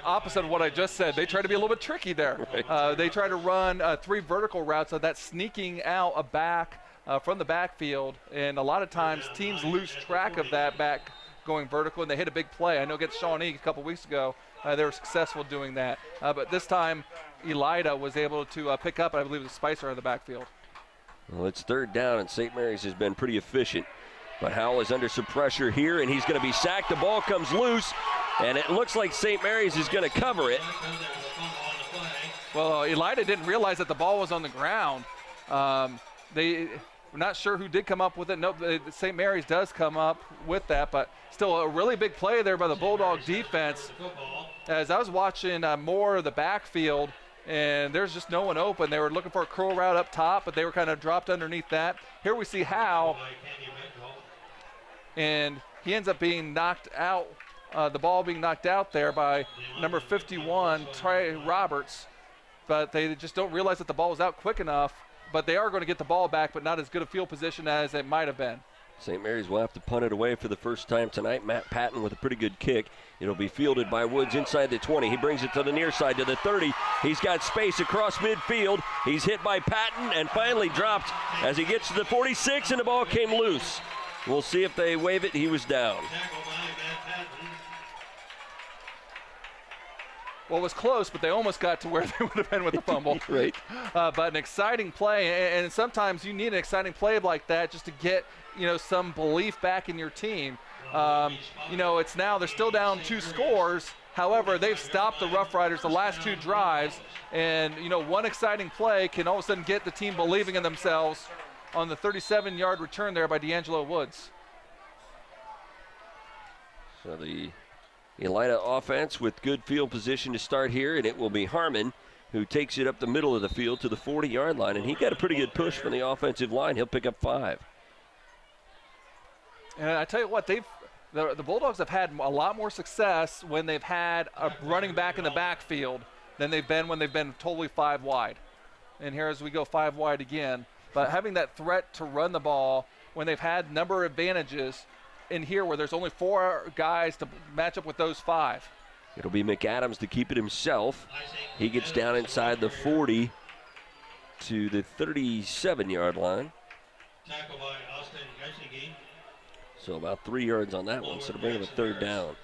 opposite of what I just said. They try to be a little bit tricky there. Right. They try to run 3 vertical routes, so that's sneaking out a back from the backfield, and a lot of times teams lose track of that back going vertical, and they hit a big play. I know against Shawnee a couple weeks ago, they were successful doing that. But this time, Elida was able to pick up, I believe, it was Spicer out of the backfield. Well, it's 3rd down, and St. Mary's has been pretty efficient. But Howell is under some pressure here, and he's going to be sacked. The ball comes loose, and it looks like St. Mary's is going to cover it. Well, Elida didn't realize that the ball was on the ground. We're not sure who did come up with it. No, St. Mary's does come up with that, but still a really big play there by the Bulldog defense. As I was watching more of the backfield, and there's just no one open. They were looking for a curl route up top, but they were kind of dropped underneath that. Here we see Howe, and he ends up being knocked out, the ball being knocked out there by number 51, Trey Roberts, but they just don't realize that the ball was out quick enough. But they are going to get the ball back, but not as good a field position as it might have been. St. Mary's will have to punt it away for the first time tonight. Matt Patton with a pretty good kick. It'll be fielded by Woods inside the 20. He brings it to the near side to the 30. He's got space across midfield. He's hit by Patton and finally dropped as he gets to the 46, and the ball came loose. We'll see if they wave it. He was down. Well, it was close, but they almost got to where they would have been with the fumble. Right. But an exciting play, and sometimes you need an exciting play like that just to get, some belief back in your team. It's now they're still down 2 scores. However, they've stopped the Roughriders the last 2 drives, and one exciting play can all of a sudden get the team believing in themselves on the 37-yard return there by D'Angelo Woods. So the Elida offense with good field position to start here, and it will be Harmon who takes it up the middle of the field to the 40-yard line, and he got a pretty good push from the offensive line. He'll pick up 5. And I tell you what, the Bulldogs have had a lot more success when they've had a running back in the backfield than they've been when they've been totally 5 wide. And here as we go 5 wide again, but having that threat to run the ball when they've had number advantages in here where there's only 4 guys to match up with those 5. It'll be McAdams to keep it himself. He gets down inside the 40 to the 37-yard line. Tackle by Austin Geisige. So about 3 yards on that one, so to bring him a 3rd down.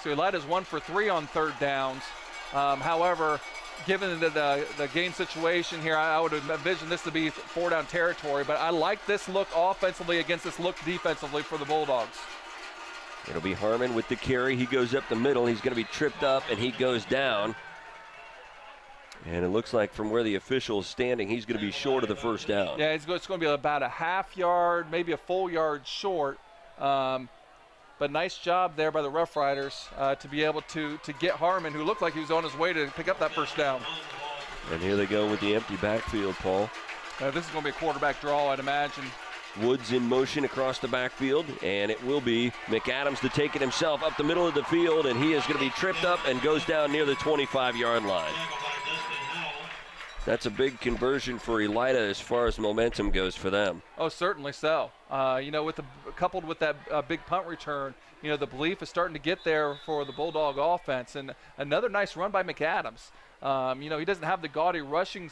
So Elida's 1 for 3 on 3rd downs. However, given the game situation here, I would envision this to be 4-down territory, but I like this look offensively against this look defensively for the Bulldogs. It'll be Harmon with the carry. He goes up the middle. He's going to be tripped up, and he goes down. And it looks like from where the official is standing, he's going to be short of the 1st down. Yeah, it's going to be about a half yard, maybe a full yard short. But nice job there by the Roughriders to be able to get Harmon, who looked like he was on his way to pick up that 1st down. And here they go with the empty backfield, Paul. This is going to be a quarterback draw, I'd imagine. Woods in motion across the backfield, and it will be McAdams to take it himself up the middle of the field, and he is going to be tripped up and goes down near the 25-yard line. That's a big conversion for Elida as far as momentum goes for them. Oh, certainly so. Coupled with that big punt return, the belief is starting to get there for the Bulldog offense. And another nice run by McAdams. He doesn't have the gaudy rushing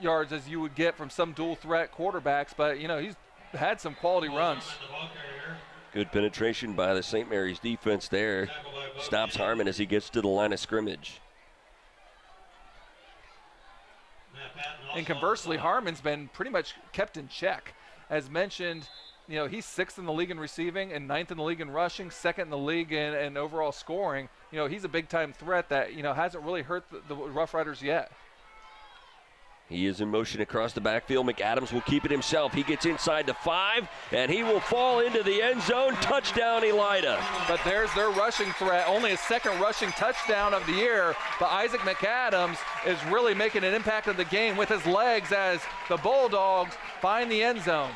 yards as you would get from some dual threat quarterbacks, but he's had some quality runs. Good penetration by the St. Mary's defense there. stops Harmon as he gets to the line of scrimmage. And conversely, Harmon's been pretty much kept in check. As mentioned, you know, he's 6th in the league in receiving and 9th in the league in rushing, 2nd in the league in overall scoring. You know, he's a big-time threat that, you know, hasn't really hurt the Roughriders yet. He is in motion across the backfield. McAdams will keep it himself. He gets inside the 5, and he will fall into the end zone. Touchdown, Elida. But there's their rushing threat. Only his 2nd rushing touchdown of the year. But Isaac McAdams is really making an impact of the game with his legs as the Bulldogs find the end zone.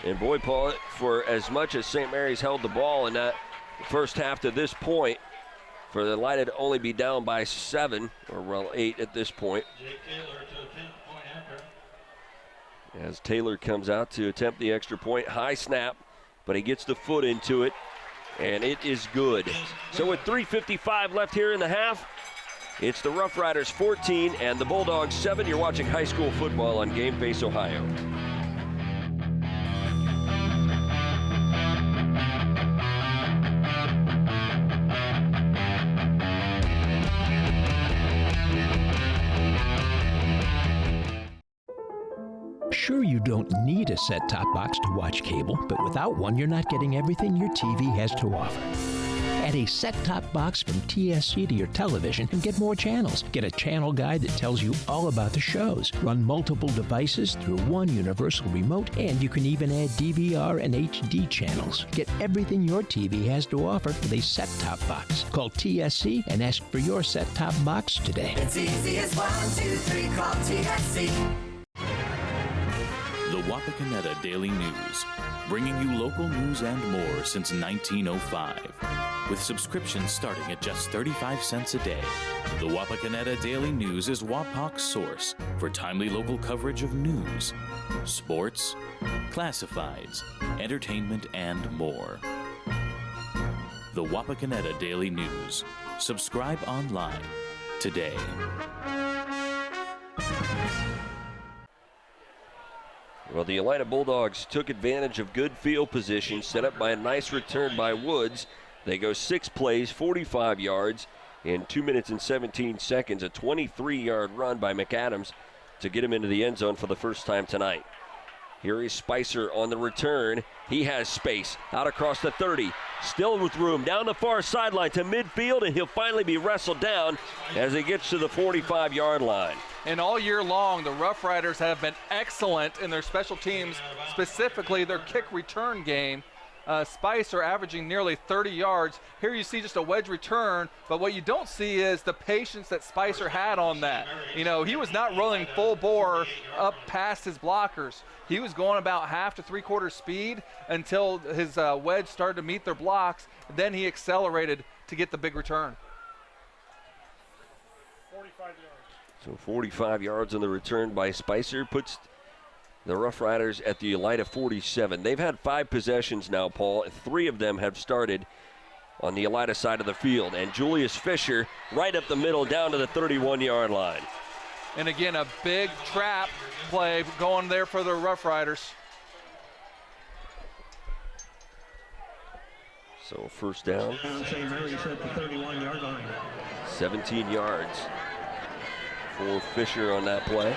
And boy, Paul, for as much as St. Mary's held the ball in that first half to this point, for the Elida to only be down by 7, or well 8 at this point. As Taylor comes out to attempt the extra point, high snap, but he gets the foot into it, and it is good. So with 3:55 left here in the half, it's the Roughriders 14 and the Bulldogs 7. You're watching high school football on Game Face Ohio. Sure, you don't need a set-top box to watch cable, but without one, you're not getting everything your TV has to offer. Add a set-top box from TSC to your television and get more channels. Get a channel guide that tells you all about the shows. Run multiple devices through one universal remote, and you can even add DVR and HD channels. Get everything your TV has to offer with a set-top box. Call TSC and ask for your set-top box today. It's easy as 1, 2, 3, call TSC. The Wapakoneta Daily News, bringing you local news and more since 1905. With subscriptions starting at just 35 cents a day, the Wapakoneta Daily News is Wapak's source for timely local coverage of news, sports, classifieds, entertainment, and more. The Wapakoneta Daily News. Subscribe online today. Well, the Elida Bulldogs took advantage of good field position set up by a nice return by Woods. They go 6 plays, 45 yards in 2 minutes and 17 seconds, a 23-yard run by McAdams to get him into the end zone for the first time tonight. Here is Spicer on the return. He has space out across the 30, still with room down the far sideline to midfield, and he'll finally be wrestled down as he gets to the 45-yard line. And all year long, the Roughriders have been excellent in their special teams, specifically their kick return game. Spicer averaging nearly 30 yards. Here you see just a wedge return, but what you don't see is the patience that Spicer had on that. You know, he was not rolling full bore up past his blockers. He was going about half to 3/4 speed until his wedge started to meet their blocks. Then he accelerated to get the big return. 45 yards. So 45 yards on the return by Spicer puts the Roughriders at the Elida 47. They've had 5 possessions now, Paul. 3 of them have started on the Elida side of the field. And Julius Fisher right up the middle down to the 31-yard line. And again, a big trap play going there for the Roughriders. So first down. St. Mary's at the 31-yard line. 17 yards for Fisher on that play.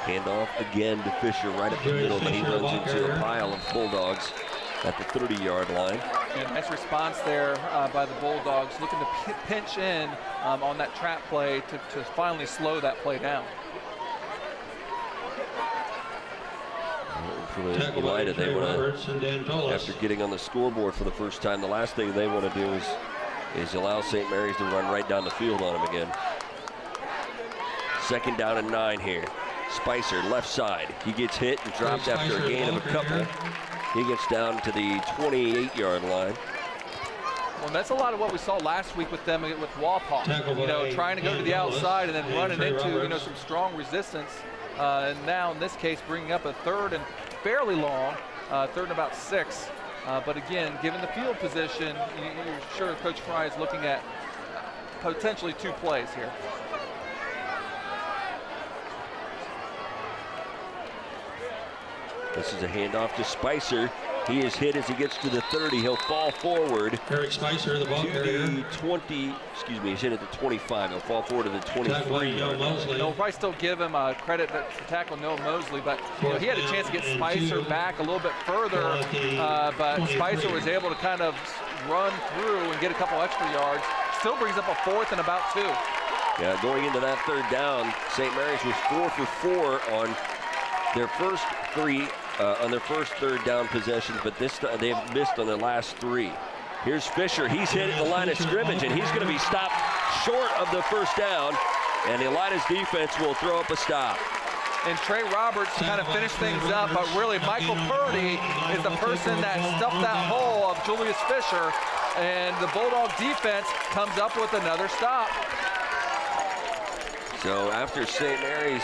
Handoff again to Fisher right up the middle, but he runs into a pile of Bulldogs at the 30-yard line. And nice response there by the Bulldogs, looking to pinch in on that trap play to finally slow that play down. For the Elida, they want to, after getting on the scoreboard for the first time, the last thing they want to do is allow St. Mary's to run right down the field on them again. 2nd down and 9 here. Spicer, left side. He gets hit and dropped after a gain of a couple. He gets down to the 28-yard line. Well, that's a lot of what we saw last week with them with Wapak. You know, trying to go to the outside and then running into, some strong resistance. And now in this case, bringing up a 3rd and fairly long, 3rd and about 6. But again, given the field position, you're sure Coach Fry is looking at potentially 2 plays here. This is a handoff to Spicer. He is hit as he gets to the 30. He'll fall forward. Eric Spicer, the ball to carrier. the 20, excuse me, he's hit at the 25. He'll fall forward to the 23. They'll probably still give him credit to tackle Noah Mosley, but he had a chance to get Spicer back a little bit further, but Spicer was able to kind of run through and get a couple extra yards. Still brings up a 4th and about 2. Yeah, going into that 3rd down, St. Mary's was 4 for 4 on their first 3, on their first 3rd down possessions, but this time they've missed on their last 3. Here's Fisher. He's hit at the line of scrimmage, and he's going to be stopped short of the 1st down, and Elida's defense will throw up a stop. And Trey Roberts kind of finished things up, but really Michael Purdy is the person that stuffed that hole of Julius Fisher, and the Bulldog defense comes up with another stop. So after St. Mary's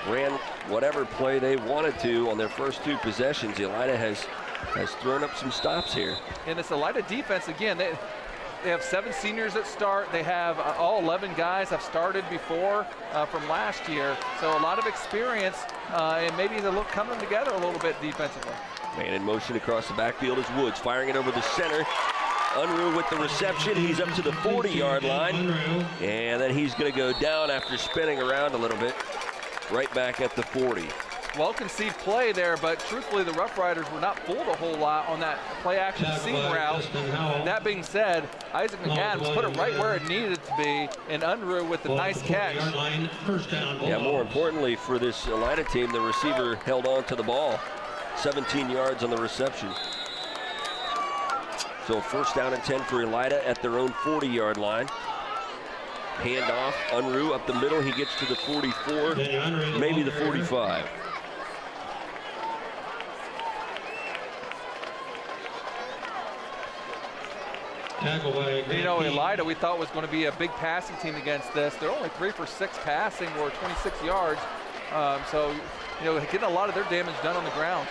ran whatever play they wanted to on their first 2 possessions, Elida has thrown up some stops here. And this Elida defense, again, they have 7 seniors that start. They have all 11 guys have started before from last year. So a lot of experience, and maybe they're coming together a little bit defensively. Man in motion across the backfield is Woods, firing it over the center. Unruh with the reception. He's up to the 40-yard line, and then he's going to go down after spinning around a little bit, right back at the 40. Well-conceived play there, but truthfully, the Roughriders were not fooled a whole lot on that play-action seam route. That being said, Isaac McAdams put it right where it needed to be, and Unruh with the nice catch. Yeah, more importantly for this Elida team, the receiver held on to the ball. 17 yards on the reception. So 1st down and 10 for Elida at their own 40-yard line. Handoff, Unruh up the middle. He gets to the 44, maybe the 45. You know, Elida, we thought was going to be a big passing team against this. They're only 3 for 6 passing, or 26 yards. So, you know, getting a lot of their damage done on the ground.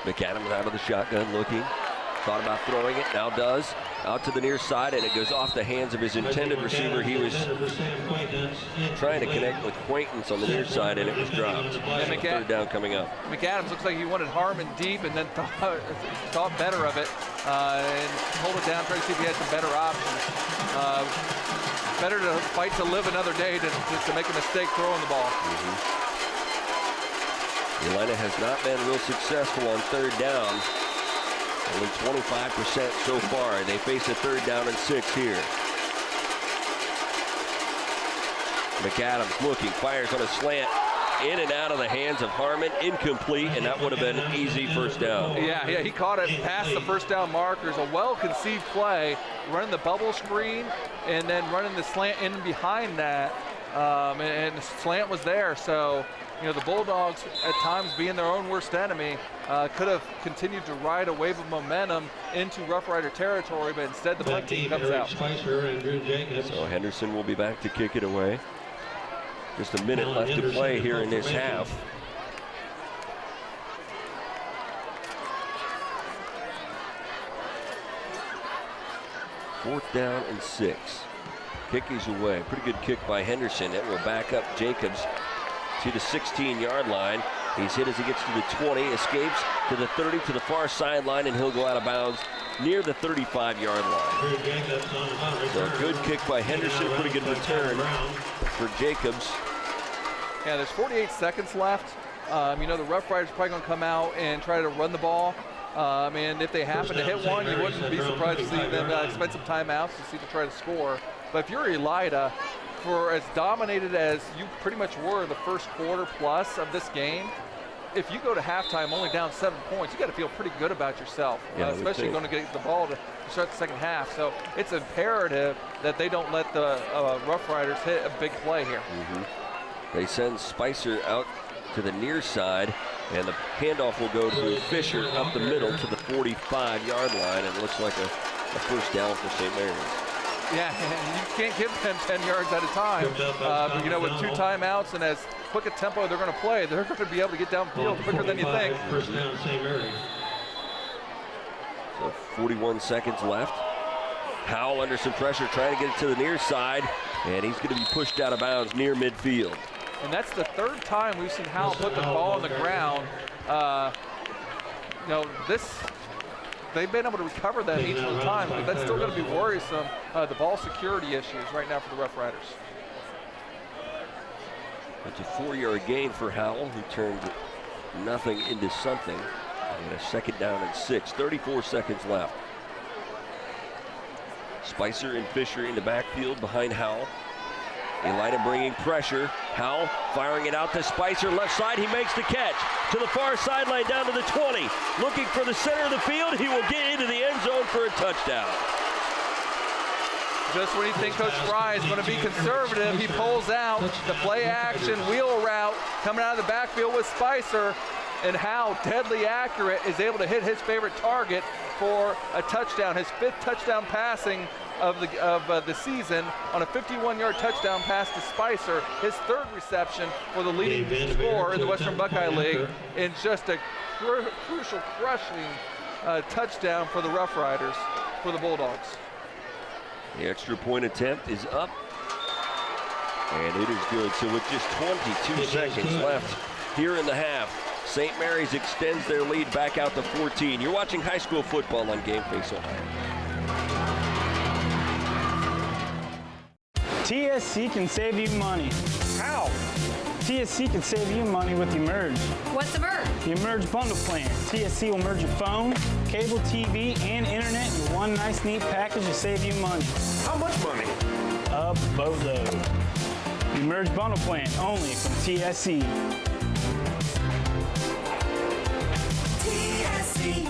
McAdams out of the shotgun looking. Thought about throwing it, now does. Out to the near side, and it goes off the hands of his intended receiver. He was trying to connect with Quaintance on the near side, and it was dropped. So 3rd down coming up. McAdams looks like he wanted Harmon deep and then thought better of it and pulled it down, trying to see if he had some better options. Better to fight to live another day than to make a mistake throwing the ball. Elida has not been real successful on 3rd down. Only 25% so far. They face a 3rd down and 6 here. McAdams looking, fires on a slant, in and out of the hands of Harmon, incomplete, and that would have been an easy 1st down. Yeah, he caught it past the 1st down markers. A well-conceived play, running the bubble screen and then running the slant in behind that, and the slant was there. So, you know, the Bulldogs, at times being their own worst enemy, could have continued to ride a wave of momentum into Rough Rider territory, but instead the punt team comes out. So Henderson will be back to kick it away. Just a minute left to play here in this half. Fourth down and 6. Kick is away. Pretty good kick by Henderson. It will back up Jacobs to the 16-yard line. He's hit as he gets to the 20, escapes to the 30, to the far sideline, and he'll go out of bounds near the 35-yard line. So a good kick by Henderson, pretty good return for Jacobs. Yeah, there's 48 seconds left. You know, the Rough Riders are probably going to come out and try to run the ball. And if they happen to hit one, you wouldn't be surprised to see them spend some timeouts to try to score. But if you're Elida, for as dominated as you pretty much were the first quarter plus of this game, if you go to halftime only down 7 points, you got to feel pretty good about yourself, especially going to get the ball to start the second half. So it's imperative that they don't let the Rough Riders hit a big play here. They send Spicer out to the near side, and the handoff will go to Fisher up the middle to the 45-yard line, and it looks like a first down for St. Mary's. Yeah, you can't give them 10 yards at a time. You know, with 2 timeouts and as quick a tempo they're going to play, they're going to be able to get downfield quicker than you think. First down, St. Mary's. So 41 seconds left. Howell under some pressure, trying to get it to the near side, and he's going to be pushed out of bounds near midfield. And that's the third time we've seen Howell put the ball on the ground. They've been able to recover that each of the time, but that's still going to be worrisome. The ball security issues right now for the Roughriders. It's a 4-yard gain for Howell, who turned nothing into something. And a 2nd down and 6, 34 seconds left. Spicer and Fisher in the backfield behind Howell. Elida bringing pressure. Howell firing it out to Spicer, left side. He makes the catch to the far sideline down to the 20. Looking for the center of the field. He will get into the end zone for a touchdown. Just when you think Coach Fry is going to be conservative, he pulls out the play action wheel route coming out of the backfield with Spicer. And Howell, deadly accurate, is able to hit his favorite target for a touchdown. His 5th touchdown passing of the season on a 51-yard touchdown pass to Spicer. His 3rd reception for the leading scorer in the Western Buckeye League, and just a crucial, crushing touchdown for the Roughriders, for the Bulldogs. The extra point attempt is up, and it is good. So with just 22 seconds left here in the half, St. Mary's extends their lead back out to 14. You're watching high school football on Game Face Ohio. TSC can save you money. How? TSC can save you money with Emerge. What's Emerge? The Emerge bundle plan. TSC will merge your phone, cable TV, and internet in one nice, neat package to save you money. How much money? A boatload. The Emerge bundle plan, only from TSC. TSC,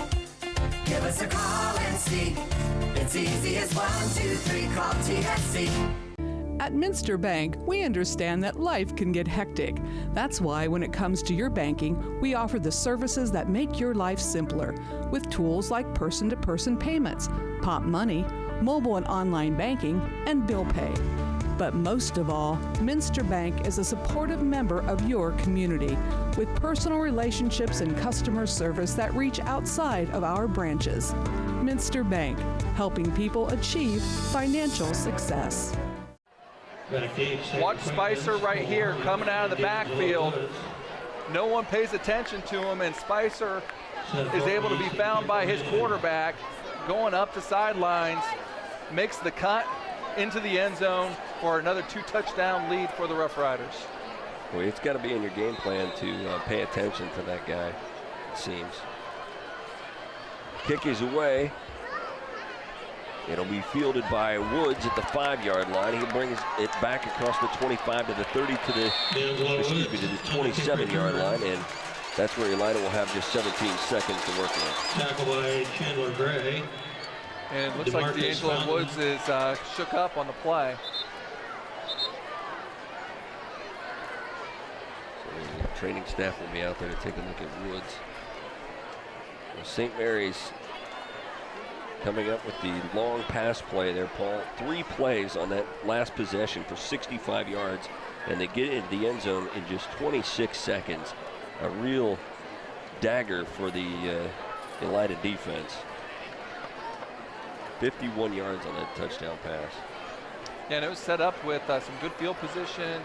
give us a call and see. It's easy as 1, 2, 3, call TSC. At Minster Bank, we understand that life can get hectic. That's why when it comes to your banking, we offer the services that make your life simpler, with tools like person-to-person payments, Pop Money, mobile and online banking, and bill pay. But most of all, Minster Bank is a supportive member of your community, with personal relationships and customer service that reach outside of our branches. Minster Bank, helping people achieve financial success. Watch Spicer right here coming out of the backfield. No one pays attention to him, and Spicer is able to be found by his quarterback, going up the sidelines, makes the cut into the end zone for another 2-touchdown lead for the Roughriders. Well, it's got to be in your game plan to pay attention to that guy, it seems. Kick is away. It'll be fielded by Woods at the 5-yard line. He brings it back across the 25 to the 30 to the 27-yard line, and that's where Elida will have just 17 seconds to work with. Tackle by Chandler Gray. And it looks like D'Angelo Woods is shook up on the play. So the training staff will be out there to take a look at Woods. Well, St. Mary's coming up with the long pass play there, Paul. 3 plays on that last possession for 65 yards, and they get into the end zone in just 26 seconds. A real dagger for the Elida defense. 51 yards on that touchdown pass. Yeah, and it was set up with some good field position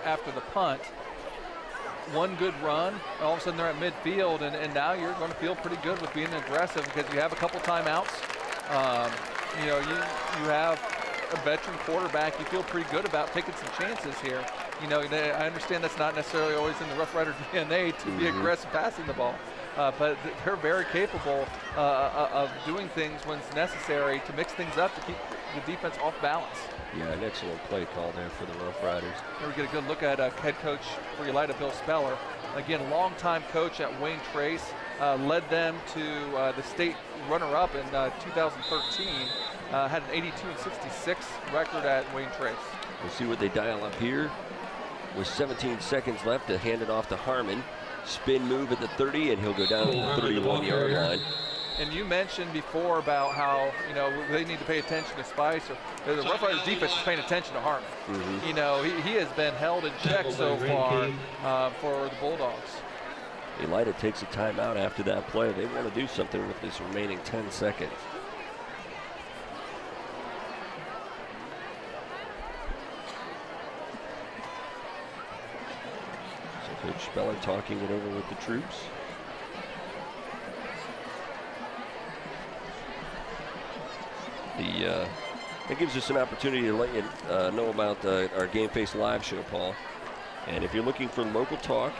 after the punt. One good run, all of a sudden they're at midfield, and now you're going to feel pretty good with being aggressive because you have a couple timeouts. You have a veteran quarterback. You feel pretty good about taking some chances here. I understand that's not necessarily always in the Roughrider DNA to be aggressive passing the ball, but they're very capable of doing things when it's necessary to mix things up to keep the defense off balance. Yeah, an excellent play call there for the Roughriders. Here we get a good look at head coach for Elida, Bill Speller. Again, longtime coach at Wayne Trace, led them to the state runner-up in 2013. Had an 82-66 record at Wayne Trace. We'll see what they dial up here. With 17 seconds left to hand it off to Harmon. Spin move at the 30, and he'll go down to the 31-yard line. And you mentioned before about how, they need to pay attention to Spicer. The Roughriders defense is paying attention to Harmon. He has been held in check so far for the Bulldogs. Elida takes a timeout after that play. They want to do something with this remaining 10 seconds. Coach Speller talking it over with the troops. That gives us an opportunity to let you know about our Game Face Live show, Paul. And if you're looking for local talk,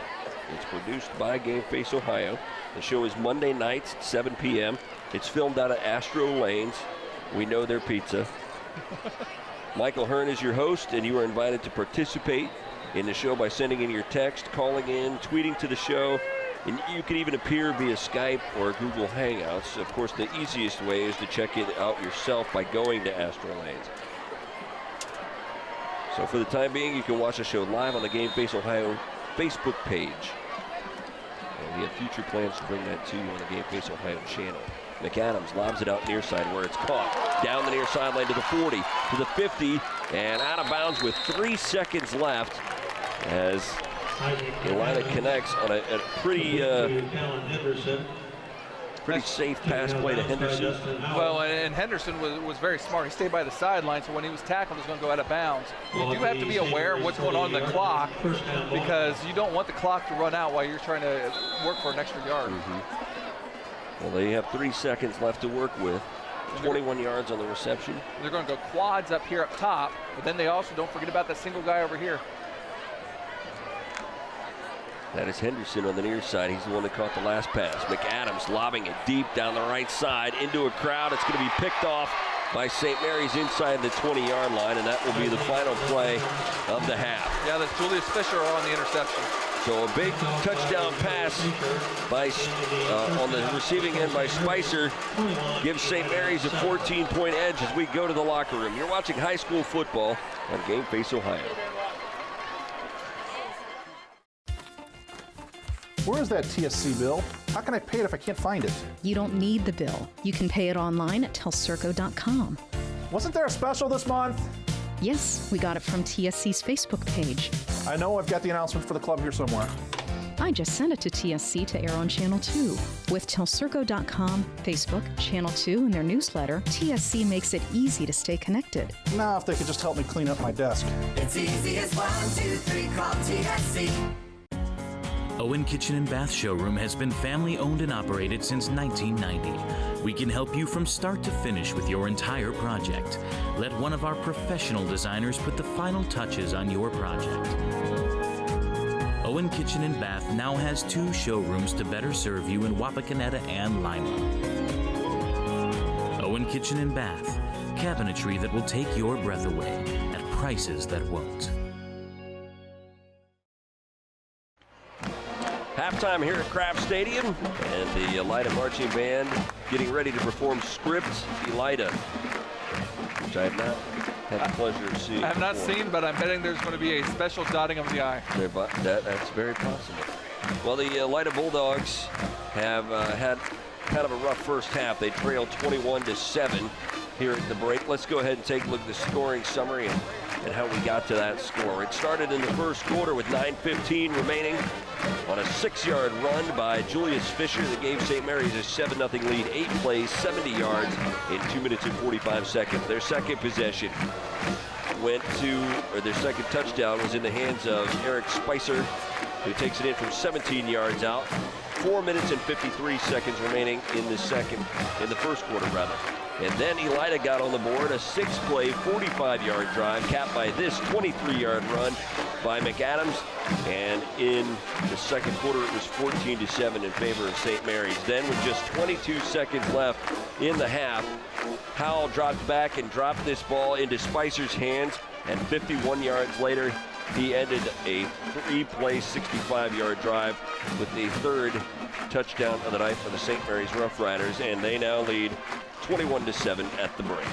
it's produced by Game Face Ohio. The show is Monday nights at 7 p.m. It's filmed out of Astro Lanes. We know their pizza. Michael Hirn is your host, and you are invited to participate in the show by sending in your text, calling in, tweeting to the show, and you can even appear via Skype or Google Hangouts. Of course, the easiest way is to check it out yourself by going to Astro Lanes. So for the time being, you can watch the show live on the Game Face Ohio Facebook page. And we have future plans to bring that to you on the Game Face Ohio channel. McAdams lobs it out near side where it's caught. Down the near sideline to the 40, to the 50, and out of bounds with 3 seconds left as Elida connects on a pretty safe pass play to Henderson. Well, and Henderson was very smart. He stayed by the sideline, so when he was tackled, he was going to go out of bounds. You do have to be aware of what's going on in the clock because you don't want the clock to run out while you're trying to work for an extra yard. Well, they have 3 seconds left to work with. 21 yards on the reception. They're going to go quads up here up top, but then they also don't forget about that single guy over here. That is Henderson on the near side. He's the one that caught the last pass. McAdams lobbing it deep down the right side into a crowd. It's going to be picked off by St. Mary's inside the 20-yard line, and that will be the final play of the half. Yeah, that's Julius Fisher on the interception. So a big touchdown pass by on the receiving end by Spicer gives St. Mary's a 14-point edge as we go to the locker room. You're watching high school football on Game Face Ohio. Where is that TSC bill? How can I pay it if I can't find it? You don't need the bill. You can pay it online at telcirco.com. Wasn't there a special this month? Yes, we got it from TSC's Facebook page. I know I've got the announcement for the club here somewhere. I just sent it to TSC to air on Channel 2. With telcirco.com, Facebook, Channel 2, and their newsletter, TSC makes it easy to stay connected. Now, if they could just help me clean up my desk. It's easy as 1, 2, 3, call TSC. Owen Kitchen and Bath Showroom has been family owned and operated since 1990. We can help you from start to finish with your entire project. Let one of our professional designers put the final touches on your project. Owen Kitchen and Bath now has 2 showrooms to better serve you in Wapakoneta and Lima. Owen Kitchen and Bath, cabinetry that will take your breath away at prices that won't. Halftime here at Kraft Stadium, and the Elida Marching Band getting ready to perform Script Elida, which I have not had the pleasure of seeing. I have not seen, but I'm betting there's going to be a special dotting of the I. That's very possible. Well, the Elida Bulldogs have had kind of a rough first half. They trailed 21-7 here at the break. Let's go ahead and take a look at the scoring summary and how we got to that score. It started in the first quarter with 9:15 remaining on a 6-yard run by Julius Fisher that gave St. Mary's a 7-0 lead, 8 plays, 70 yards in 2 minutes and 45 seconds. Their second possession their second touchdown was in the hands of Eric Spicer, who takes it in from 17 yards out. 4 minutes and 53 seconds remaining in the first quarter rather. And then Elida got on the board, a 6-play, 45-yard drive, capped by this 23-yard run by McAdams. And in the second quarter, it was 14-7 in favor of St. Mary's. Then with just 22 seconds left in the half, Howell dropped back and dropped this ball into Spicer's hands. And 51 yards later, he ended a 3-play, 65-yard drive with the third touchdown of the night for the St. Mary's Roughriders. And they now lead 21-7 at the break.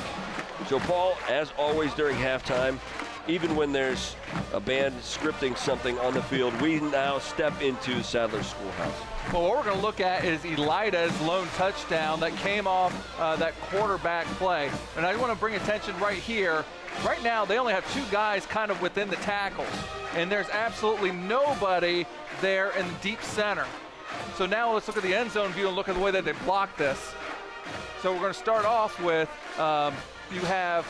So Paul, as always during halftime, even when there's a band scripting something on the field, we now step into Sadler Schoolhouse. Well, what we're going to look at is Elida's lone touchdown that came off that quarterback play. And I want to bring attention right here. Right now, they only have 2 guys kind of within the tackles. And there's absolutely nobody there in the deep center. So now let's look at the end zone view and look at the way that they blocked this. So we're going to start off with, you have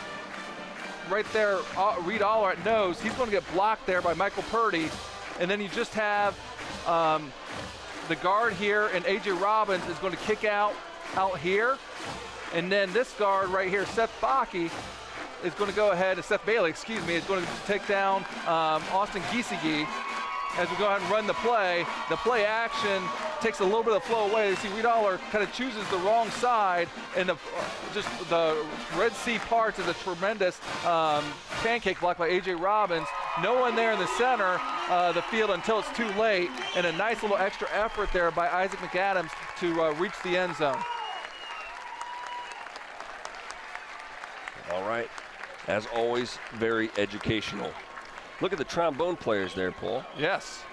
right there, Reed Aller at nose. He's going to get blocked there by Michael Purdy. And then you just have the guard here, and A.J. Robbins is going to kick out here. And then this guard right here, Seth Bailey, is going to go ahead, is going to take down Austin Giesige as we go ahead and run the play. The play action takes a little bit of the flow away. You see Reed Aller kind of chooses the wrong side, and just the Red Sea parts is a tremendous pancake block by A.J. Robbins. No one there in the center of the field until it's too late, and a nice little extra effort there by Isaac McAdams to reach the end zone. All right. As always, very educational. Look at the trombone players there, Paul. Yes.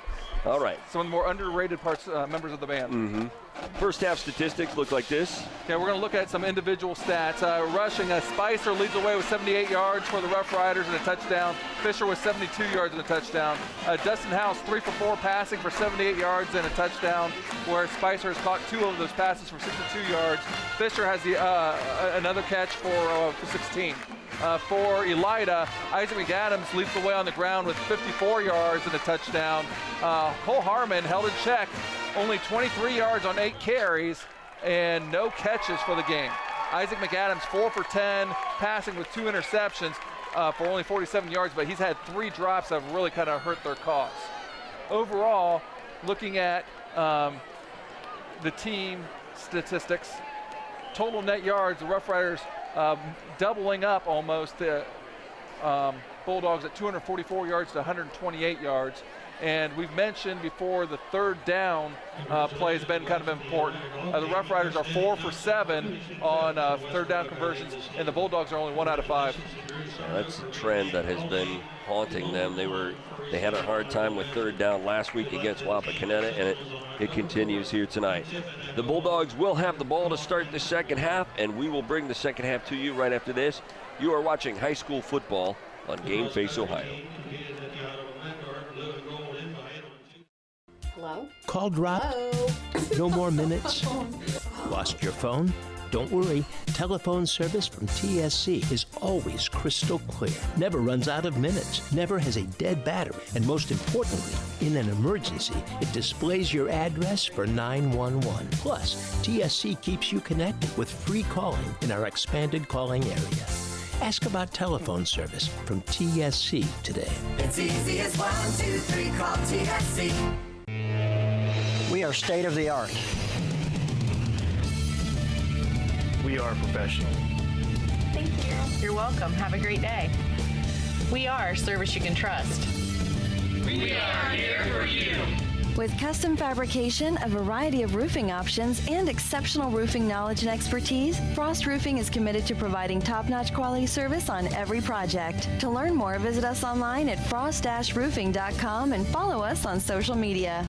All right. Some of the more underrated members of the band. Mm-hmm. First half statistics look like this. Yeah, we're going to look at some individual stats. Rushing, Spicer leads the way with 78 yards for the Roughriders and a touchdown. Fisher with 72 yards and a touchdown. Dustin House 3 for 4 passing for 78 yards and a touchdown, where Spicer has caught 2 of those passes for 62 yards. Fisher has another catch for 16. For Elida, Isaac McAdams leads the way on the ground with 54 yards and a touchdown. Cole Harmon held in check, only 23 yards on 8 carries and no catches for the game. Isaac McAdams 4 for 10, passing with 2 interceptions for only 47 yards, but he's had 3 drops that have really kind of hurt their cause. Overall, looking at the team statistics, total net yards, the Roughriders doubling up almost the Bulldogs at 244 yards to 128 yards. And we've mentioned before the third down play has been kind of important. The Roughriders are 4 for 7 on third down conversions, and the Bulldogs are only 1 out of 5. That's a trend that has been haunting them. They had a hard time with third down last week against Wapakoneta, and it continues here tonight. The Bulldogs will have the ball to start the second half, and we will bring the second half to you right after this. You are watching high school football on Game Face Ohio. Hello? Call dropped? Hello? No more minutes? Lost your phone? Don't worry. Telephone service from TSC is always crystal clear. Never runs out of minutes. Never has a dead battery. And most importantly, in an emergency, it displays your address for 911. Plus, TSC keeps you connected with free calling in our expanded calling area. Ask about telephone service from TSC today. It's easy as 1, 2, 3, call TSC. We are state of the art. We are professional. Thank you. You're welcome. Have a great day. We are service you can trust. We are here for you. With custom fabrication, a variety of roofing options, and exceptional roofing knowledge and expertise, Frost Roofing is committed to providing top-notch quality service on every project. To learn more, visit us online at frost-roofing.com and follow us on social media.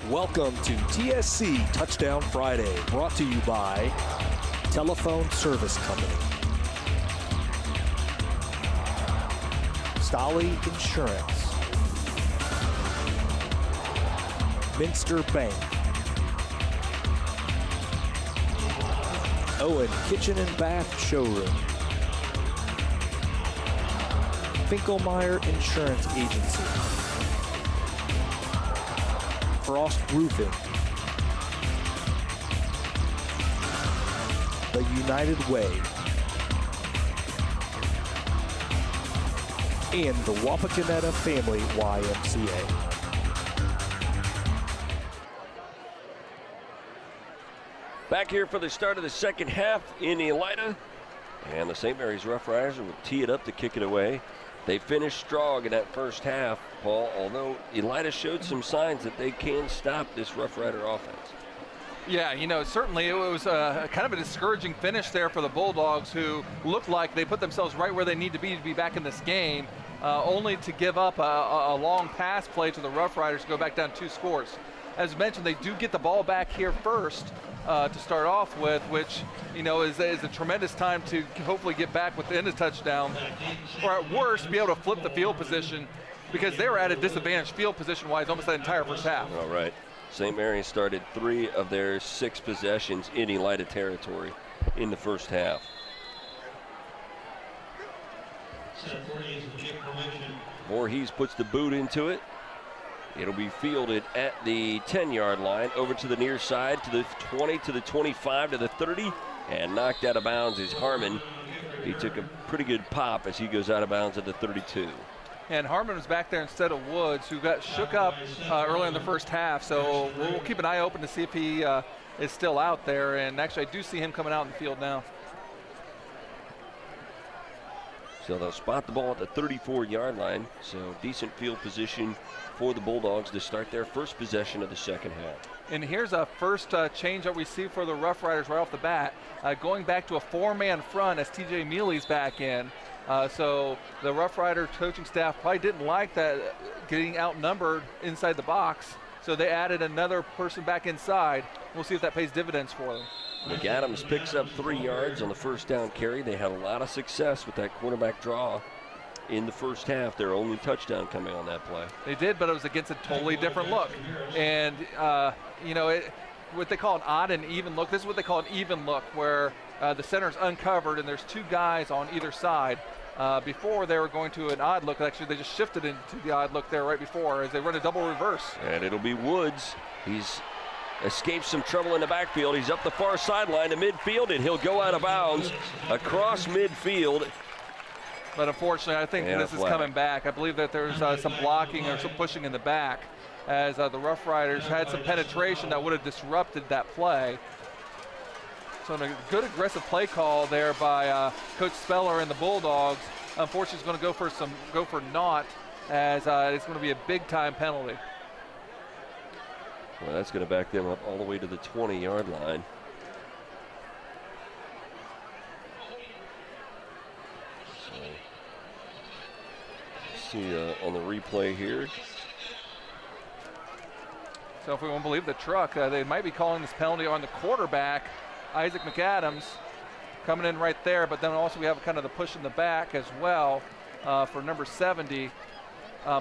Welcome to TSC Touchdown Friday, brought to you by Telephone Service Company, Stolly Insurance, Minster Bank, Owen Kitchen and Bath Showroom, Finkelmeyer Insurance Agency, Frost Roofing, The United Way, and the Wapakoneta Family YMCA. Back here for the start of the second half in Elida, and the St. Mary's Roughriders will tee it up to kick it away. They finished strong in that first half, Paul, although Elida showed some signs that they can stop this Rough Rider offense. Yeah, you know, certainly it was kind of a discouraging finish there for the Bulldogs, who looked like they put themselves right where they need to be back in this game, only to give up a long pass play to the Rough Riders to go back down 2 scores. As mentioned, they do get the ball back here first to start off with, which, you know, is a tremendous time to hopefully get back within a touchdown, or at worst be able to flip the field position, because they were at a disadvantage field position-wise almost that entire first half. All right. St. Mary's started 3 of their 6 possessions in Elida territory in the first half. Voorhees puts the boot into it. It'll be fielded at the 10-yard line, over to the near side, to the 20, to the 25, to the 30, and knocked out of bounds is Harmon. He took a pretty good pop as he goes out of bounds at the 32. And Harmon was back there instead of Woods, who got shook up early in the first half. So we'll keep an eye open to see if he is still out there. And actually, I do see him coming out in the field now. So they'll spot the ball at the 34-yard line. So decent field position for the Bulldogs to start their first possession of the second half. And here's a first change that we see for the Roughriders right off the bat. Going back to a 4-man front as TJ Mealy's back in. So the Roughrider coaching staff probably didn't like that getting outnumbered inside the box. So they added another person back inside. We'll see if that pays dividends for them. McAdams picks up 3 yards on the first down carry. They had a lot of success with that quarterback draw in the first half. Their only touchdown coming on that play. They did, but it was against a totally different look. And, what they call an odd and even look, this is what they call an even look, where the center's uncovered and there's 2 guys on either side. Before they were going to an odd look. Actually, they just shifted into the odd look there right before as they run a double reverse. And it'll be Woods. He's escaped some trouble in the backfield. He's up the far sideline to midfield, and he'll go out of bounds across midfield. But unfortunately, I think this is coming back. I believe that there's some blocking or some pushing in the back as the Roughriders had some penetration that would have disrupted that play. So a good aggressive play call there by Coach Speller and the Bulldogs. Unfortunately, it's going to go for naught as it's going to be a big-time penalty. Well, that's going to back them up all the way to the 20-yard line. So, see on the replay here. So if we won't believe the truck, they might be calling this penalty on the quarterback, Isaac McAdams, coming in right there. But then also we have kind of the push in the back as well for number 70,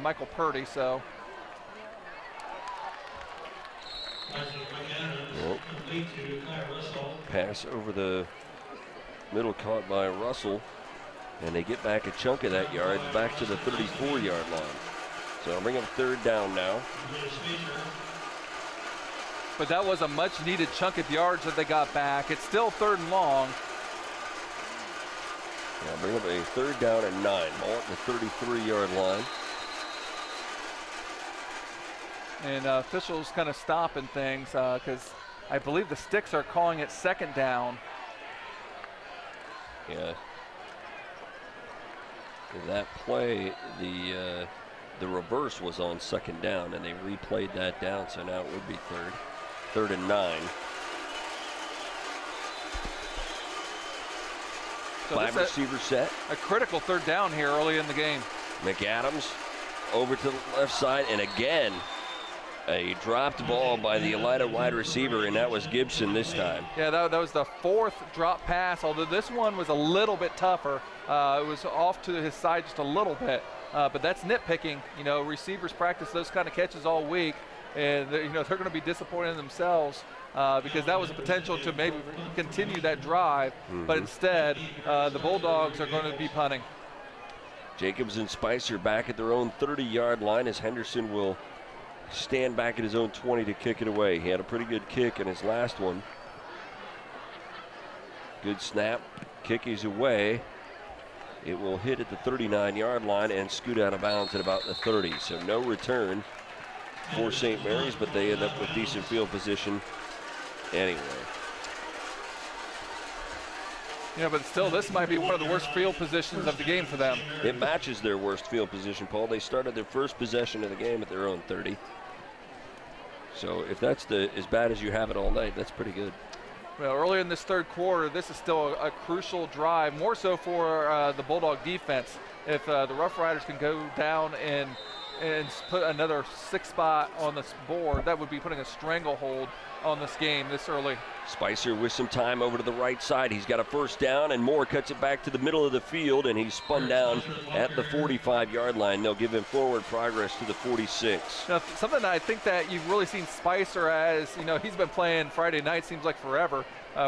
Michael Purdy. So. Well, pass over the middle caught by Russell, and they get back a chunk of that yard back to the 34-yard line. So I'll bring up 3rd down now. But that was a much-needed chunk of yards that they got back. It's still 3rd and long. Yeah, I'll bring up a 3rd down and 9. Ball at the 33-yard line. And officials kind of stopping things because I believe the sticks are calling it 2nd down. Yeah. That play, the reverse was on 2nd down, and they replayed that down, so now it would be 3rd and 9. So 5 receiver set. A critical 3rd down here early in the game. McAdams over to the left side, and again, a dropped ball by the Elida wide receiver, and that was Gibson this time. Yeah, that was the 4th drop pass, although this one was a little bit tougher. It was off to his side just a little bit, but that's nitpicking. Receivers practice those kind of catches all week, and they're going to be disappointed in themselves because that was a potential to maybe continue that drive, but instead the Bulldogs are going to be punting. Jacobs and Spicer back at their own 30-yard line as Henderson will stand back at his own 20 to kick it away. He had a pretty good kick in his last one. Good snap. Kick is away. It will hit at the 39-yard line and scoot out of bounds at about the 30. So no return for St. Mary's, but they end up with decent field position anyway. But still, this might be one of the worst field positions of the game for them. It matches their worst field position, Paul. They started their first possession of the game at their own 30. So if that's as bad as you have it all night, that's pretty good. Well, early in this 3rd quarter, this is still a crucial drive, more so for the Bulldog defense. If the Roughriders can go down and put another 6 spot on this board, that would be putting a stranglehold on this game this early. Spicer with some time over to the right side. He's got a 1st down, and Moore cuts it back to the middle of the field, and he's spun down at the 45-yard line. They'll give him forward progress to the 46. Now, something that I think that you've really seen Spicer as, he's been playing Friday night, seems like forever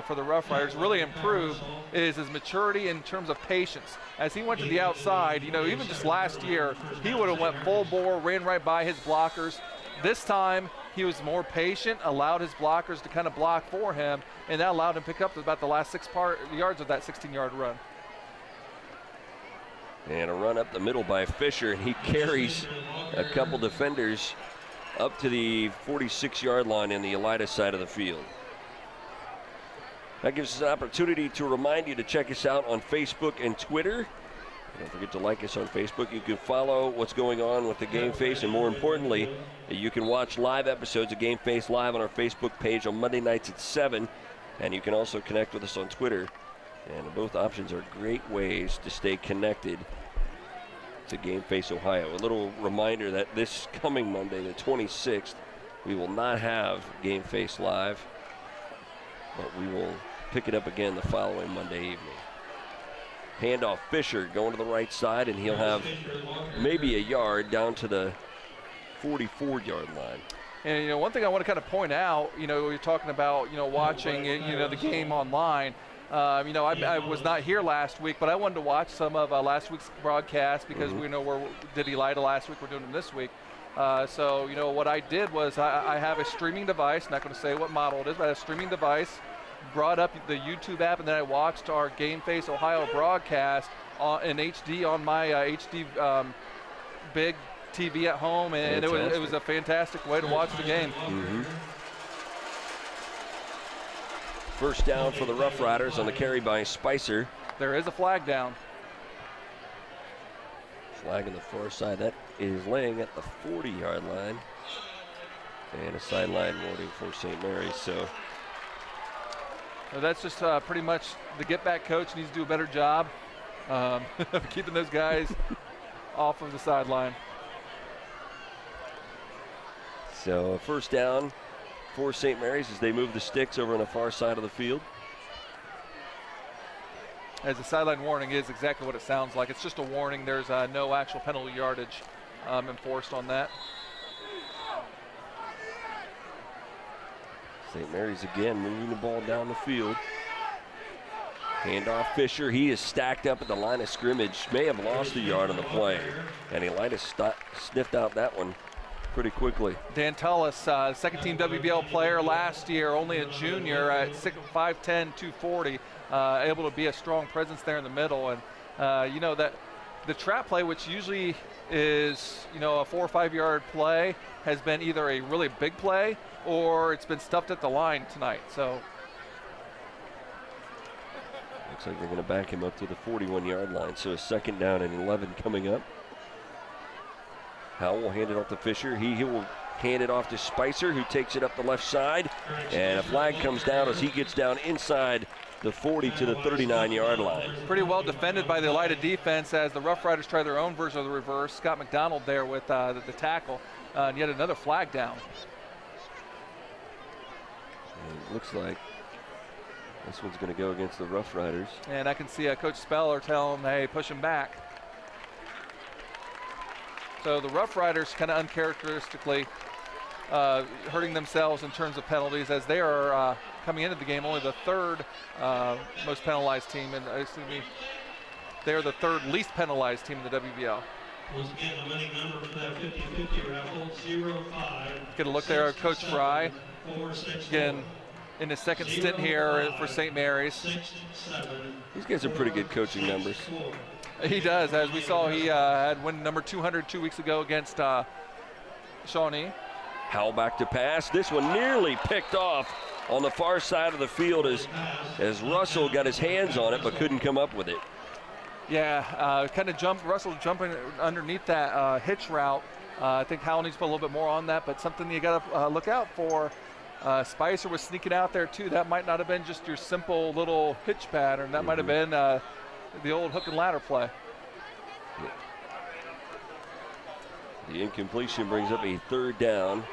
for the Roughriders, really improve is his maturity in terms of patience. As he went to the outside, even just last year, he would have went full bore, ran right by his blockers. This time he was more patient, allowed his blockers to kind of block for him, and that allowed him to pick up about the last 6 yards of that 16-yard run. And a run up the middle by Fisher, and he carries a couple defenders up to the 46-yard line in the Elida side of the field. That gives us an opportunity to remind you to check us out on Facebook and Twitter. Don't forget to like us on Facebook. You can follow what's going on with the Game Face, and more importantly, you can watch live episodes of Game Face live on our Facebook page on Monday nights at 7, and you can also connect with us on Twitter. And both options are great ways to stay connected to Game Face Ohio. A little reminder that this coming Monday, the 26th, we will not have Game Face live, but we will pick it up again the following Monday evening. Handoff, Fisher going to the right side, and he'll have maybe a yard down to the 44-yard line. And, you know, one thing I want to kind of point out, you know, you're talking about, you know, watching, you know, the game online. You know, I was not here last week, but I wanted to watch some of last week's broadcast because we know we did Elida last week. We're doing them this week. So, you know, what I did was I have a streaming device. Not going to say what model it is, but I have a streaming device. Brought up the YouTube app, and then I watched our Game Face Ohio broadcast in HD on my HD big TV at home, and it was a fantastic way to watch the game. First down for the Roughriders on the carry by Spicer. There is a flag down. Flag on the far side. That is laying at the 40-yard line. And a sideline warning for St. Mary's. So that's just pretty much the get-back coach needs to do a better job keeping those guys off of the sideline. So first down for St. Mary's as they move the sticks over on the far side of the field. As the sideline warning is exactly what it sounds like. It's just a warning. There's no actual penalty yardage enforced on that. St. Mary's again moving the ball down the field. Handoff Fisher. He is stacked up at the line of scrimmage. May have lost a yard on the play. And Elida sniffed out that one pretty quickly. Dan Tullis, second team WBL player last year, only a junior at 5'10", 240, able to be a strong presence there in the middle. And you know, that the trap play, which usually is, you know, a 4 or 5 yard play, has been either a really big play or it's been stuffed at the line tonight. So looks like they're going to back him up to the 41-yard line. So a second down and 11 coming up. Howell will hand it off to Fisher. He will hand it off to Spicer, who takes it up the left side. And a flag comes down as he gets down inside the 40 to the 39-yard line. Pretty well defended by the Elida defense as the Roughriders try their own version of the reverse. Scott McDonald there with the tackle. And yet another flag down. And it looks like this one's going to go against the Roughriders. And I can see Coach Speller tell him, hey, push him back. So the Roughriders kind of uncharacteristically hurting themselves in terms of penalties as they are coming into the game only the third most penalized team. And they are the third least penalized team in the WBL. Was again the winning number for that 50-50 raffle, 05. Get a look there at Coach Fry. Again, in his second stint here for St. Mary's. These guys are pretty good coaching numbers. He does. As we saw, he had win number 200 2 weeks ago against Shawnee. Howell back to pass. This one nearly picked off on the far side of the field as Russell got his hands on it but couldn't come up with it. Yeah, kind of Russell jumping underneath that hitch route. I think Howell needs to put a little bit more on that, but something you got to look out for. Spicer was sneaking out there too. That might not have been just your simple little hitch pattern. That might have been the old hook and ladder play. The incompletion brings up a third down.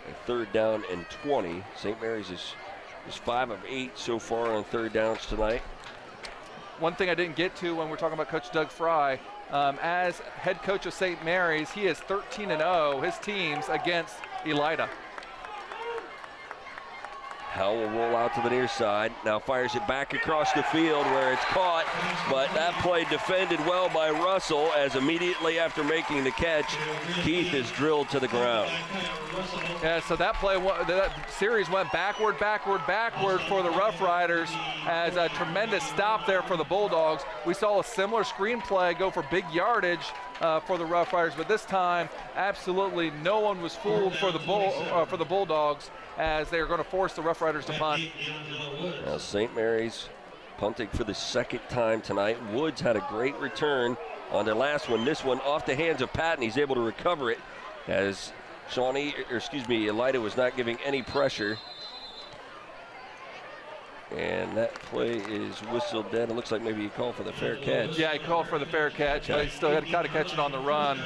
A third down and 20. St. Mary's is 5 of 8 so far on third downs tonight. One thing I didn't get to when we're talking about Coach Doug Fry, as head coach of St. Mary's, he is 13-0, his teams against Elida. Howell will roll out to the near side. Now fires it back across the field where it's caught, but that play defended well by Russell as immediately after making the catch, Keith is drilled to the ground. Yeah, so that play, that series went backward for the Roughriders as a tremendous stop there for the Bulldogs. We saw a similar screenplay go for big yardage for the Roughriders, but this time absolutely no one was fooled for the Bulldogs as they are going to force the Roughriders to punt. Now St. Mary's punting for the second time tonight. Woods had a great return on their last one. This one off the hands of Patton. He's able to recover it as Elida was not giving any pressure. And that play is whistled dead. It looks like maybe he called for the fair catch. Yeah, he called for the fair catch, but he still had to kind of catch it on the run.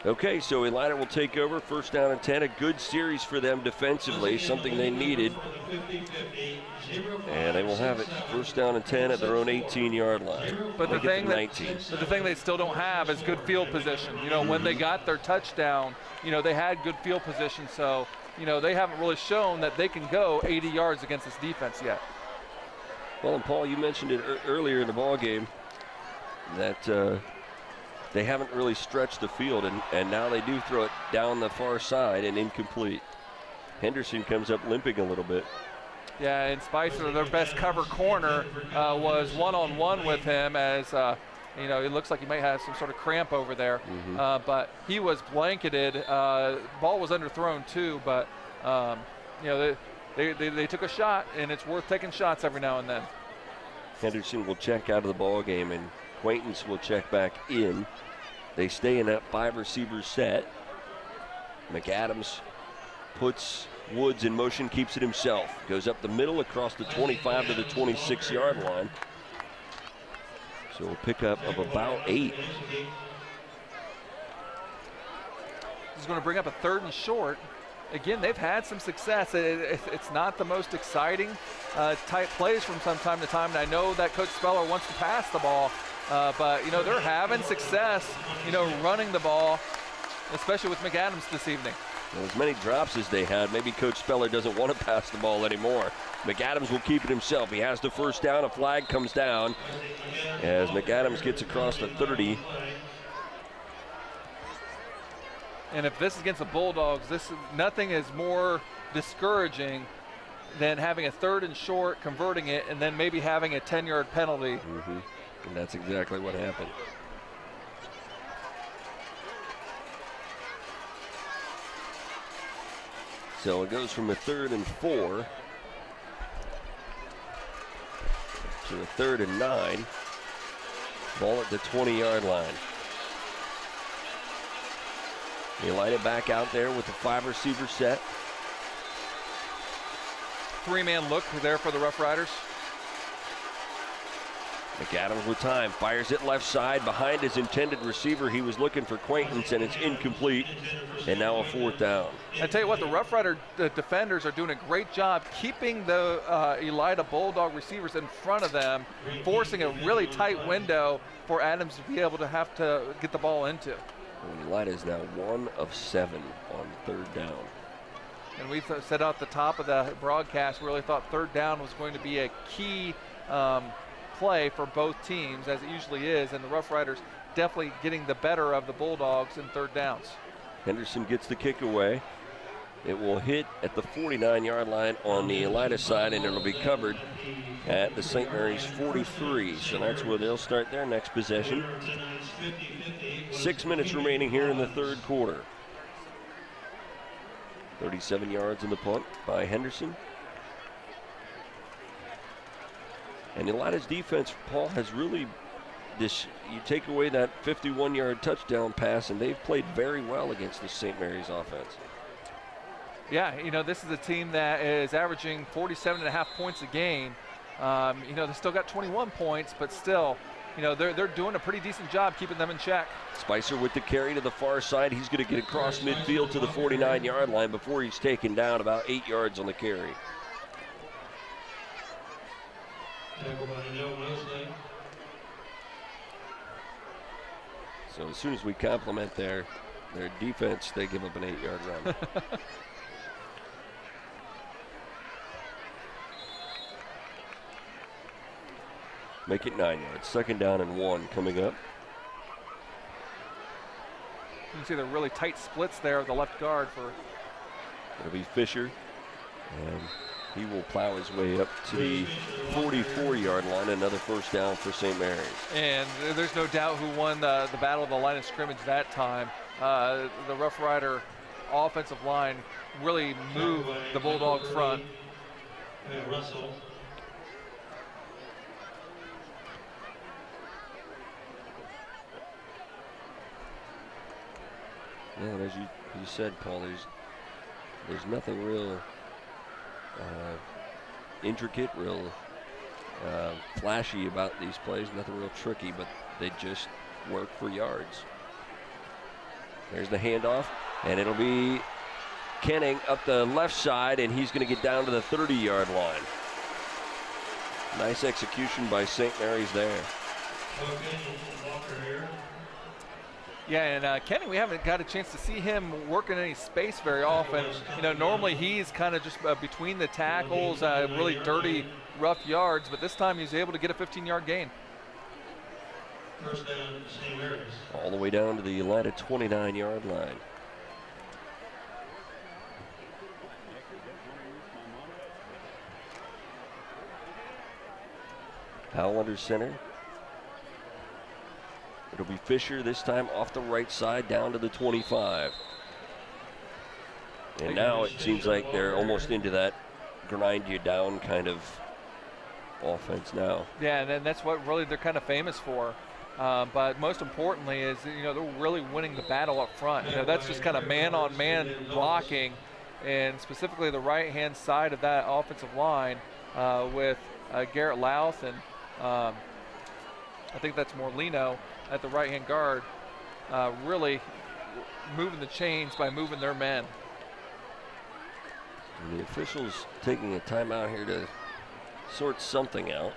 Okay, so Elida will take over, 1st down and 10. A good series for them defensively, something they needed. And they will have it 1st down and 10 at their own 18-yard line. But the thing they still don't have is good field position. You know, when they got their touchdown, you know, they had good field position. So, you know, they haven't really shown that they can go 80 yards against this defense yet. Well, and Paul, you mentioned it earlier in the ball game that they haven't really stretched the field, and now they do throw it down the far side and incomplete. Henderson comes up limping a little bit. Yeah, and Spicer, their best cover corner, was one-on-one with him as, you know, it looks like he might have some sort of cramp over there. But he was blanketed. Ball was underthrown too, but, you know, they took a shot, and it's worth taking shots every now and then. Henderson will check out of the ball game, and Quaintance will check back in. They stay in that 5-receiver set. McAdams puts Woods in motion, keeps it himself. Goes up the middle across the 25 to the 26-yard line. So a pickup of about 8. This is going to bring up a 3rd and short. Again, they've had some success. It's not the most exciting type plays from time to time. And I know that Coach Speller wants to pass the ball, but, you know, they're having success, you know, running the ball, especially with McAdams this evening. Well, as many drops as they had, maybe Coach Speller doesn't want to pass the ball anymore. McAdams will keep it himself. He has the 1st down. A flag comes down as McAdams gets across the 30. And if this is against the Bulldogs, nothing is more discouraging than having a 3rd and short, converting it, and then maybe having a 10-yard penalty. And that's exactly what happened. So it goes from a 3rd and 4 to a 3rd and 9. Ball at the 20-yard line. They light it back out there with the 5-receiver set. 3-man look there for the Roughriders. McAdams with time, fires it left side behind his intended receiver. He was looking for Quaintance, and it's incomplete. And now a 4th down. I tell you what, the Roughrider defenders are doing a great job keeping the Elida Bulldog receivers in front of them, forcing a really tight window for Adams to be able to have to get the ball into. And Elida is now 1 of 7 on 3rd down. And we said out the top of the broadcast, we really thought 3rd down was going to be a key play for both teams, as it usually is, and the Roughriders definitely getting the better of the Bulldogs in 3rd downs. Henderson gets the kick away. It will hit at the 49-yard line on the Elida side, and it'll be covered at the St. Mary's 43. So that's where they'll start their next possession. 6 minutes remaining here in the 3rd quarter. 37 yards in the punt by Henderson. And Elida's defense, Paul, has really you take away that 51-yard touchdown pass, and they've played very well against the St. Mary's offense. Yeah, you know, this is a team that is averaging 47.5 points a game. You know, they still got 21 points, but still, you know, they're doing a pretty decent job keeping them in check. Spicer with the carry to the far side. He's going to get across midfield to the 49-yard line before he's taken down about 8 yards on the carry. So as soon as we compliment their make it 9 yards. 2nd down and 1 coming up. You can see the really tight splits there of the left guard for. It'll be Fisher, and he will plow his way up to the 44-yard line. Another 1st down for St. Mary's. And there's no doubt who won the battle of the line of scrimmage that time. The Rough Rider offensive line really moved the Bulldog front. Russell. Yeah, and as you said, Paul, there's nothing real intricate, real flashy about these plays. Nothing real tricky, but they just work for yards. There's the handoff, and it'll be Kenning up the left side, and he's going to get down to the 30-yard line. Nice execution by St. Mary's there. Yeah, and Kenny, we haven't got a chance to see him work in any space very often. You know, normally he's kind of just between the tackles, really dirty, rough yards, but this time he's able to get a 15-yard gain. 1st down, St. Mary's. All the way down to the Elida 29-yard line. Howell under center. It'll be Fisher this time off the right side down to the 25. And now it seems like they're almost into that grind you down kind of offense now. Yeah, and that's what really they're kind of famous for. But most importantly is, you know, they're really winning the battle up front. You know, that's just kind of man-on-man blocking, and specifically the right-hand side of that offensive line with Garrett Louth and I think that's Morlino at the right-hand guard, really moving the chains by moving their men. And the officials taking a timeout here to sort something out.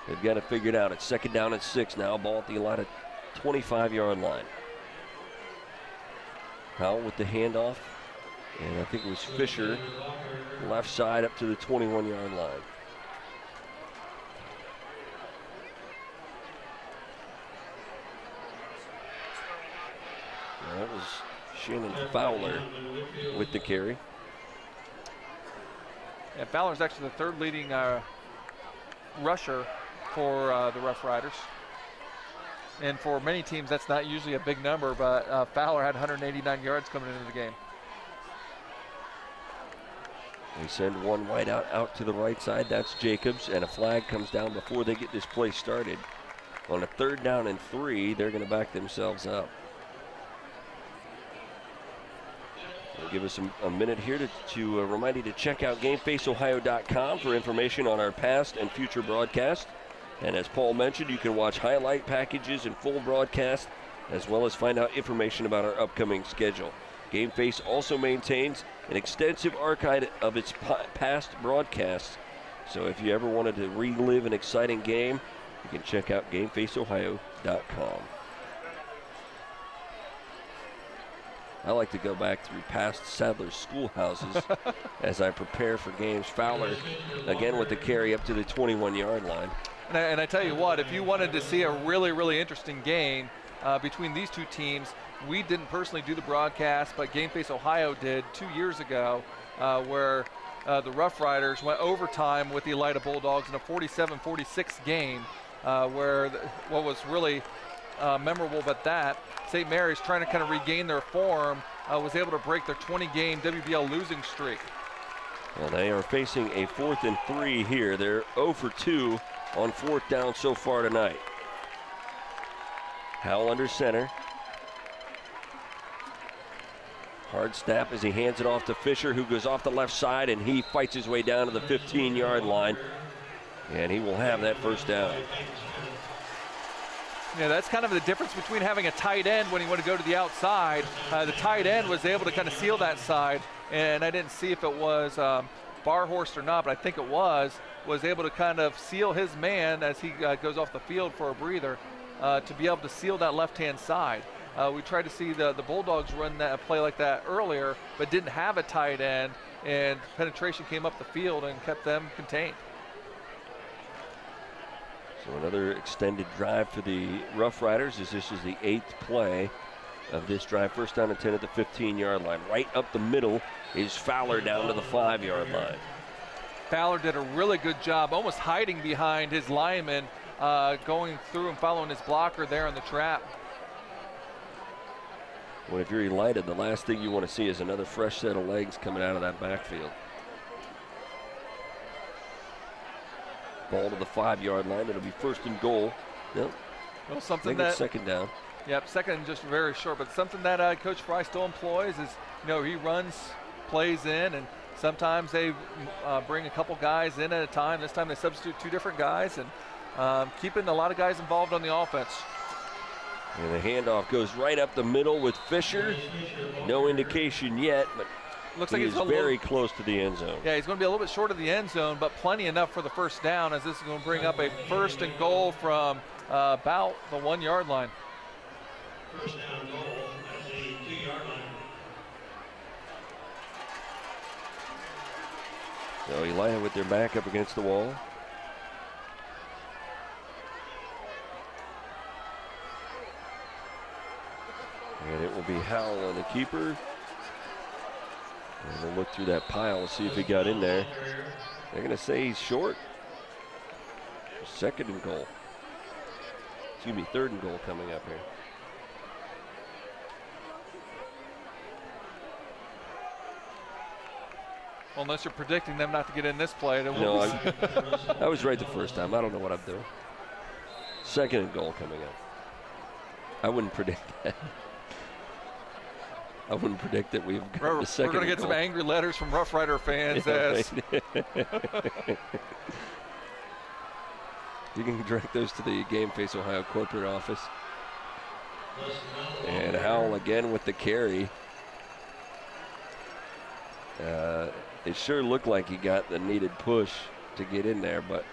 They've got it figured out. It's 2nd down and 6 now. Ball at the Elida 25-yard line. Howell with the handoff. And I think it was Fisher, left side up to the 21-yard line. That was Shannon Fowler with the carry. And Fowler's actually the 3rd leading rusher for the Rough Riders. And for many teams, that's not usually a big number, but Fowler had 189 yards coming into the game. They send one wide out to the right side. That's Jacobs, and a flag comes down before they get this play started. On a 3rd down and 3, they're going to back themselves up. We'll give us a minute here to remind you to check out GameFaceOhio.com for information on our past and future broadcasts. And as Paul mentioned, you can watch highlight packages and full broadcast, as well as find out information about our upcoming schedule. GameFace also maintains an extensive archive of its past broadcasts. So if you ever wanted to relive an exciting game, you can check out GameFaceOhio.com. I like to go back through past Sadler schoolhouses as I prepare for games. Fowler, again with the carry up to the 21-yard line. And I tell you what, if you wanted to see a really, really interesting game between these two teams, we didn't personally do the broadcast, but GameFace Ohio did 2 years ago, where the Rough Riders went overtime with the Elida Bulldogs in a 47-46 game, where what was really memorable about that, St. Mary's, trying to kind of regain their form, was able to break their 20-game WBL losing streak. Well, they are facing a 4th and 3 here. They're 0 for 2 on 4th down so far tonight. Howell under center. Hard snap as he hands it off to Fisher, who goes off the left side, and he fights his way down to the 15-yard line. And he will have that 1st down. Yeah, that's kind of the difference between having a tight end when you want to go to the outside. The tight end was able to kind of seal that side, and I didn't see if it was Barhorst or not, but I think it was able to kind of seal his man as he goes off the field for a breather to be able to seal that left-hand side. We tried to see the Bulldogs run that play like that earlier, but didn't have a tight end, and penetration came up the field and kept them contained. So another extended drive for the Roughriders as this is the 8th play of this drive. First down and 10 at the 15-yard line. Right up the middle is Fowler down to the 5-yard line. Fowler did a really good job almost hiding behind his lineman, going through and following his blocker there in the trap. Well, if you're Elida, the last thing you want to see is another fresh set of legs coming out of that backfield. Ball to the 5-yard line. It'll be first and goal. Yep. Well, something that second down. Yep, second just very short, but something that Coach Fry still employs is, he runs plays in, and sometimes they bring a couple guys in at a time. This time they substitute 2 different guys, and keeping a lot of guys involved on the offense. And the handoff goes right up the middle with Fisher. No indication yet, but looks like he's very close to the end zone. Yeah, he's going to be a little bit short of the end zone, but plenty enough for the first down, as this is going to bring up a first and goal from about the 1-yard line. First down goal at the 2-yard line. So Elida with their back up against the wall. And it will be Howell on the keeper. And we'll look through that pile, see if he got in there. They're going to say he's short. Second and goal. Excuse me, third and goal coming up here. Well, unless you're predicting them not to get in this play. No, I was right the first time. I don't know what I'm doing. Second and goal coming up. I wouldn't predict that. I wouldn't predict that we've got the second. We're going to get some angry letters from Rough Rider fans. Yeah, right. You can direct those to the Game Face Ohio corporate office. And Howell again with the carry. It sure looked like he got the needed push to get in there, but.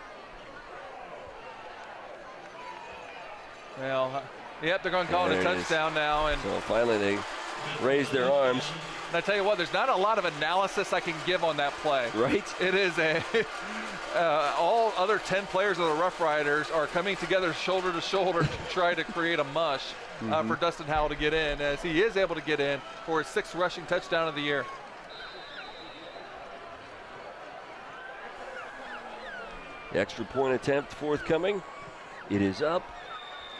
Well, yep, they're going to call it a touchdown now. And so finally they raise their arms. And I tell you what, there's not a lot of analysis I can give on that play. Right. It is all other 10 players of the Rough Riders are coming together shoulder to shoulder to try to create a mush for Dustin Howell to get in, as he is able to get in for his 6th rushing touchdown of the year. The extra point attempt forthcoming. It is up,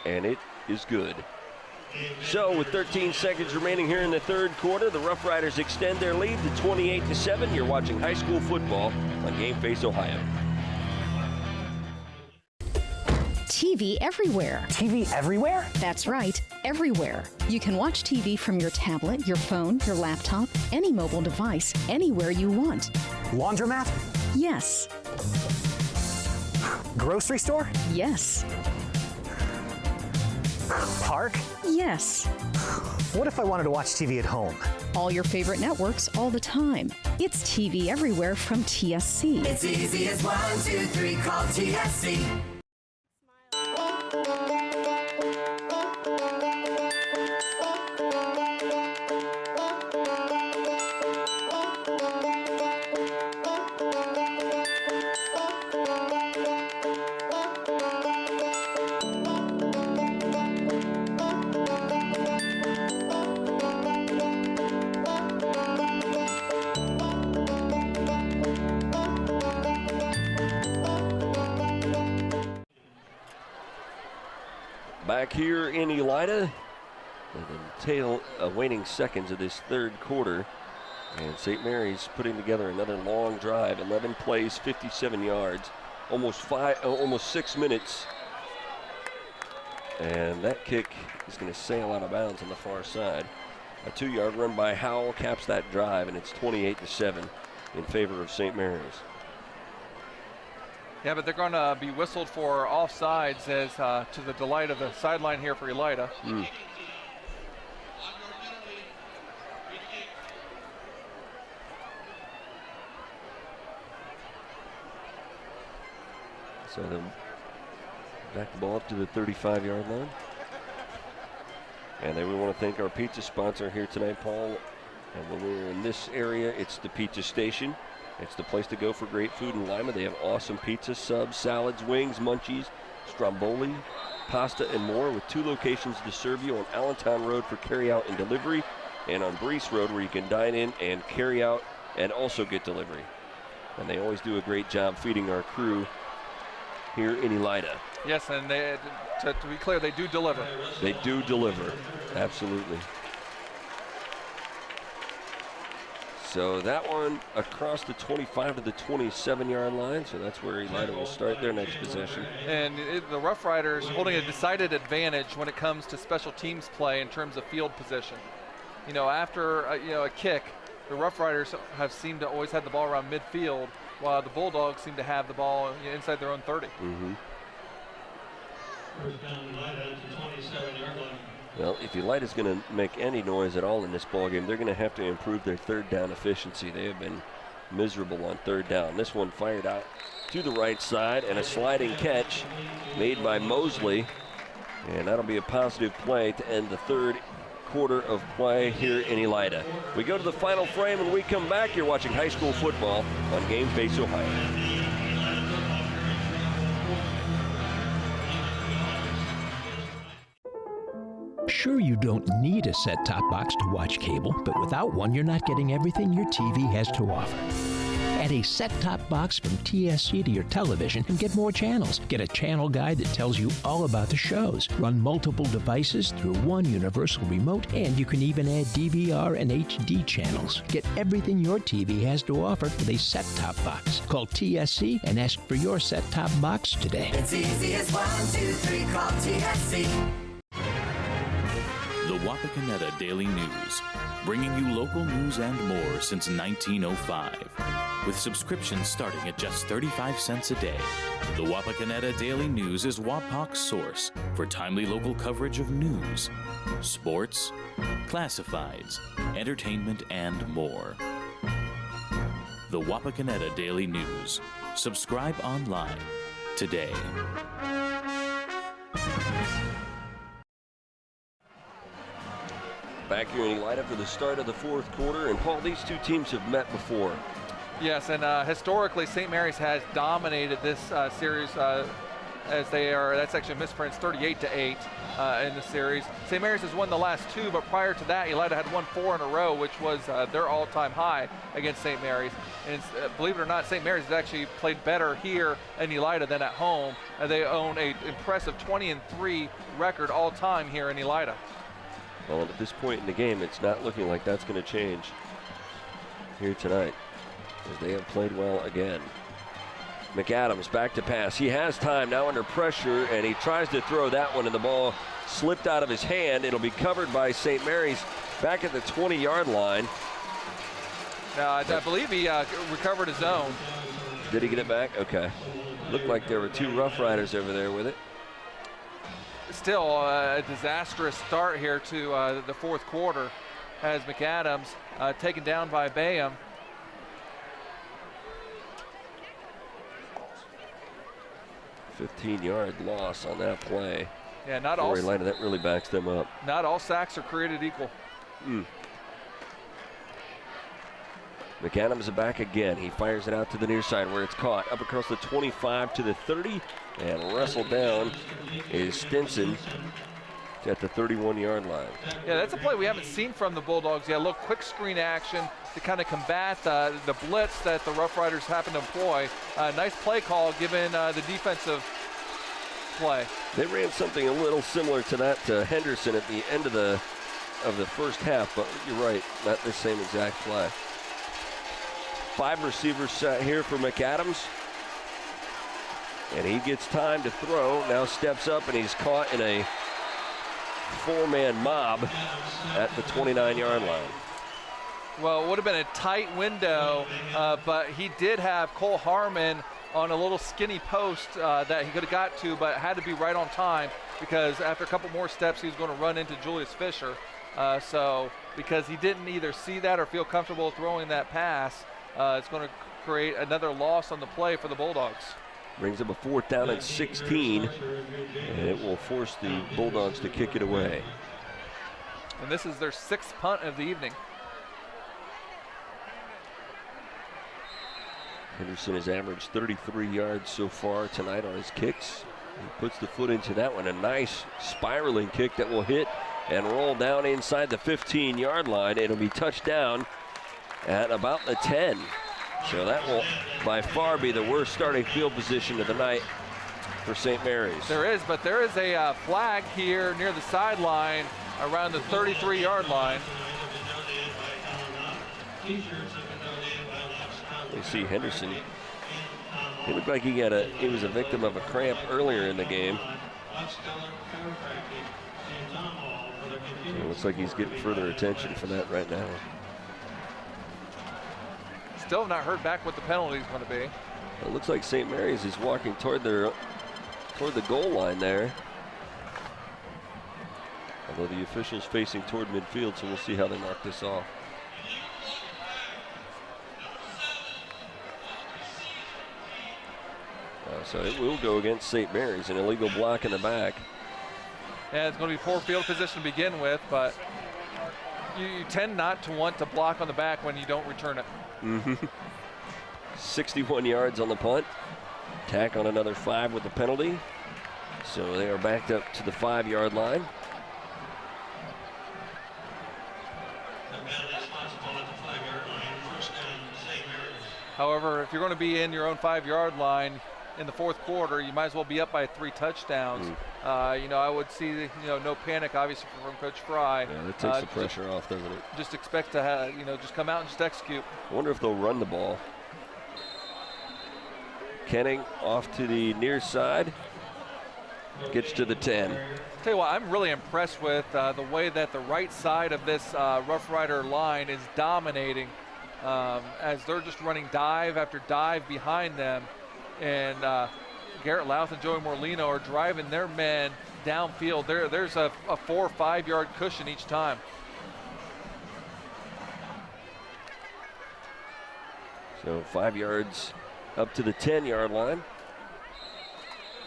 and it is good. So with 13 seconds remaining here in the third quarter, the Rough Riders extend their lead to 28-7. You're watching high school football on Game Face Ohio. TV everywhere. TV everywhere? That's right, everywhere. You can watch TV from your tablet, your phone, your laptop, any mobile device, anywhere you want. Laundromat? Yes. Grocery store? Yes. Park? Yes. What if I wanted to watch TV at home? All your favorite networks all the time. It's TV everywhere from TSC. It's easy as 1, 2, 3, call TSC. Back here in Elida, the waning seconds of this third quarter, and St. Mary's putting together another long drive, 11 plays, 57 yards, almost 6 minutes, and that kick is going to sail out of bounds on the far side. A 2-yard run by Howell caps that drive, and it's 28-7 in favor of St. Mary's. Yeah, but they're going to be whistled for offsides, as to the delight of the sideline here for Elida. So they'll back the ball up to the 35-yard line. And then we want to thank our pizza sponsor here tonight, Paul. And when we're in this area, it's the Pizza Station. It's the place to go for great food in Lima. They have awesome pizza, subs, salads, wings, munchies, Stromboli, pasta, and more, with 2 locations to serve you on Allentown Road for carry-out and delivery, and on Breese Road where you can dine in and carry out and also get delivery. And they always do a great job feeding our crew here in Elida. Yes, and to be clear, they do deliver. They do deliver, absolutely. So that one across the 25 to the 27-yard line, so that's where Elida will start their next possession. And the Roughriders holding a decided advantage when it comes to special teams play in terms of field position. You know, after a kick, the Roughriders have seemed to always have the ball around midfield, while the Bulldogs seem to have the ball inside their own 30. Mm-hmm. First down, Elida to 27-yard line. Well, if Elida's going to make any noise at all in this ballgame, they're going to have to improve their third down efficiency. They have been miserable on third down. This one fired out to the right side, and a sliding catch made by Mosley. And that'll be a positive play to end the third quarter of play here in Elida. We go to the final frame. When we come back, you're watching high school football on Game Face Ohio. Sure, you don't need a set-top box to watch cable, but without one, you're not getting everything your TV has to offer. Add a set-top box from TSC to your television and get more channels. Get a channel guide that tells you all about the shows. Run multiple devices through one universal remote, and you can even add DVR and HD channels. Get everything your TV has to offer with a set-top box. Call TSC and ask for your set-top box today. It's easy as 1, 2, 3, call TSC. The Wapakoneta Daily News, bringing you local news and more since 1905. With subscriptions starting at just 35 cents a day, the Wapakoneta Daily News is Wapak's source for timely local coverage of news, sports, classifieds, entertainment, and more. The Wapakoneta Daily News. Subscribe online today. Back here in Elida for the start of the fourth quarter, and Paul, these two teams have met before. Yes, and historically, St. Mary's has dominated this series as they are. That's actually misprints 38-8 in the series. St. Mary's has won the last 2, but prior to that, Elida had won 4 in a row, which was their all-time high against St. Mary's. And believe it or not, St. Mary's has actually played better here in Elida than at home. They own an impressive 20-3 record all-time here in Elida. Well, at this point in the game, it's not looking like that's going to change here tonight, as they have played well again. McAdams back to pass. He has time now under pressure, and he tries to throw that one, and the ball slipped out of his hand. It'll be covered by St. Mary's back at the 20-yard line. Now, I believe he recovered his own. Did he get it back? Okay. Looked like there were 2 Roughriders over there with it. Still a disastrous start here to the fourth quarter as McAdams taken down by Bayham. $15-yard loss on that play. Yeah, not all. That really backs them up. Not all sacks are created equal. McAdams is back again. He fires it out to the near side where it's caught. Up across the 25 to the 30, and wrestled down is Stinson at the 31-yard line. Yeah, that's a play we haven't seen from the Bulldogs yet. A little quick screen action to kind of combat the blitz that the Roughriders happen to employ. Nice play call given the defensive play. They ran something a little similar to that to Henderson at the end of the first half, but you're right, not the same exact play. 5 receivers set here for McAdams. And he gets time to throw. Now steps up, and he's caught in a 4-man mob at the 29-yard line. Well, it would have been a tight window, but he did have Cole Harmon on a little skinny post that he could have got to, but had to be right on time because after a couple more steps, he was going to run into Julius Fisher. So because he didn't either see that or feel comfortable throwing that pass, it's going to create another loss on the play for the Bulldogs. Brings up a 4th down and 16, and it will force the Bulldogs to kick it away. And this is their 6th punt of the evening. Henderson has averaged 33 yards so far tonight on his kicks. He puts the foot into that one. A nice spiraling kick that will hit and roll down inside the 15-yard line. It'll be touchdown at about the 10. So that will by far be the worst starting field position of the night for St. Mary's. There is a flag here near the sideline around the 33-yard line. We see Henderson. He looked like he was a victim of a cramp earlier in the game. It looks like he's getting further attention for that right now. Still have not heard back what the penalty is going to be. It looks like St. Mary's is walking toward the goal line there. Although the official's facing toward midfield, so we'll see how they mark this off. So it will go against St. Mary's, an illegal block in the back. Yeah, it's going to be poor field position to begin with, but you tend not to want to block on the back when you don't return it. 61 yards on the punt. Tack on another 5 with the penalty. So they are backed up to the 5-yard line. However, if you're going to be in your own 5-yard line in the fourth quarter, you might as well be up by 3 touchdowns. I would see, no panic, obviously, from Coach Fry. Yeah, that takes the pressure off, doesn't it? Just expect to have, just come out and just execute. I wonder if they'll run the ball. Kenning off to the near side. Gets to the 10. Tell you what, I'm really impressed with the way that the right side of this Rough Rider line is dominating as they're just running dive after dive behind them. And Garrett Louth and Joey Morlino are driving their men downfield. There's a 4 or 5 yard cushion each time. So 5 yards up to the 10-yard line.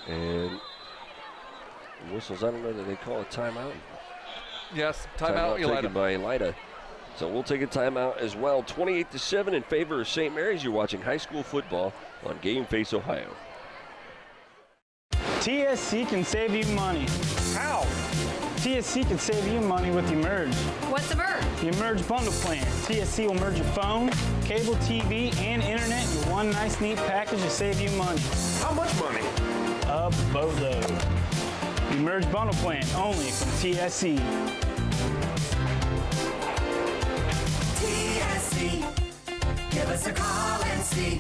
And whistles, I don't know that they call a timeout. Yes, timeout taken by Elida. So we'll take a timeout as well. 28-7 in favor of St. Mary's. You're watching high school football on Game Face Ohio. TSC can save you money. How? TSC can save you money with Emerge. What's Emerge? The Emerge bundle plan. TSC will merge your phone, cable TV, and internet into one nice, neat package to save you money. How much money? A boatload. The Emerge bundle plan only from TSC. TSC, give us a call and see.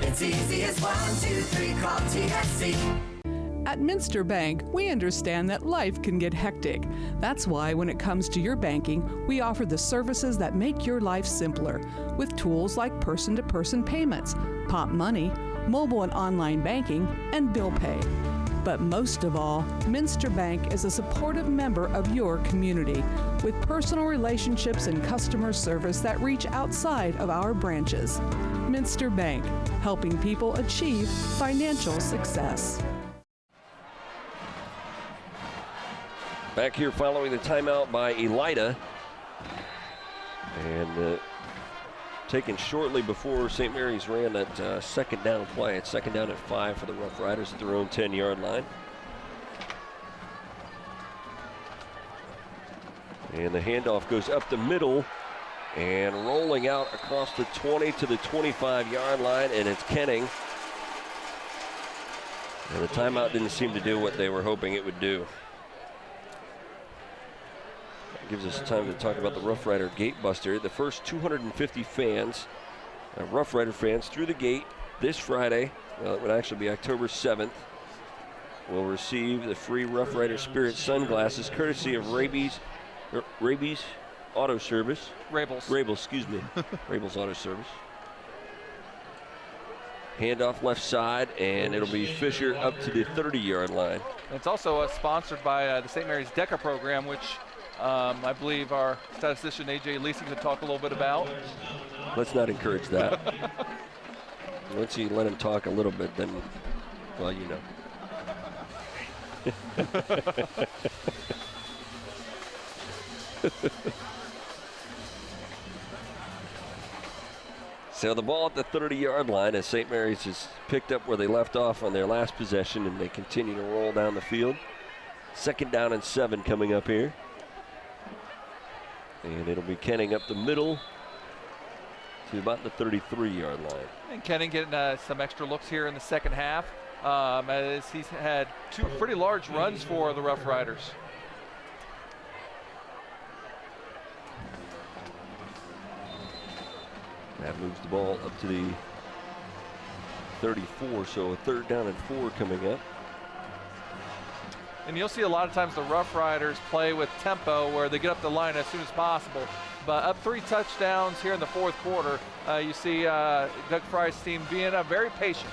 It's easy as 1, 2, 3, call TSC. At Minster Bank, we understand that life can get hectic. That's why when it comes to your banking, we offer the services that make your life simpler with tools like person-to-person payments, Pop Money, mobile and online banking, and bill pay. But most of all, Minster Bank is a supportive member of your community with personal relationships and customer service that reach outside of our branches. Minster Bank, helping people achieve financial success. Back here following the timeout by Elida. And taken shortly before St. Mary's ran that second down play. It's second down at 5 for the Rough Riders at their own 10-yard line. And the handoff goes up the middle and rolling out across the 20 to the 25-yard line, and it's Kenning. And the timeout didn't seem to do what they were hoping it would do. Gives us time to talk about the Rough Rider Gate Buster. The first 250 fans, Rough Rider fans, through the gate this Friday, well, it would actually be October 7th, will receive the free Rough Rider Spirit sunglasses, courtesy of Rabies Auto Service. Rabels, excuse me. Rabels Auto Service. Handoff left side, and it'll be Fisher up to the 30-yard line. It's also sponsored by the St. Mary's DECA program, which I believe our statistician A.J. Leasing could talk a little bit about. Let's not encourage that. Once you let him talk a little bit, then, well, you know. So the ball at the 30-yard line as St. Mary's has picked up where they left off on their last possession, and they continue to roll down the field. 2nd down and 7 coming up here. And it'll be Kenning up the middle to about the 33-yard line. And Kenning getting some extra looks here in the second half as he's had 2 pretty large runs for the Roughriders. That moves the ball up to the 34, so a 3rd down and 4 coming up. And you'll see a lot of times the Roughriders play with tempo where they get up the line as soon as possible. But up 3 touchdowns here in the 4th quarter, you see Doug Fry's team being very patient.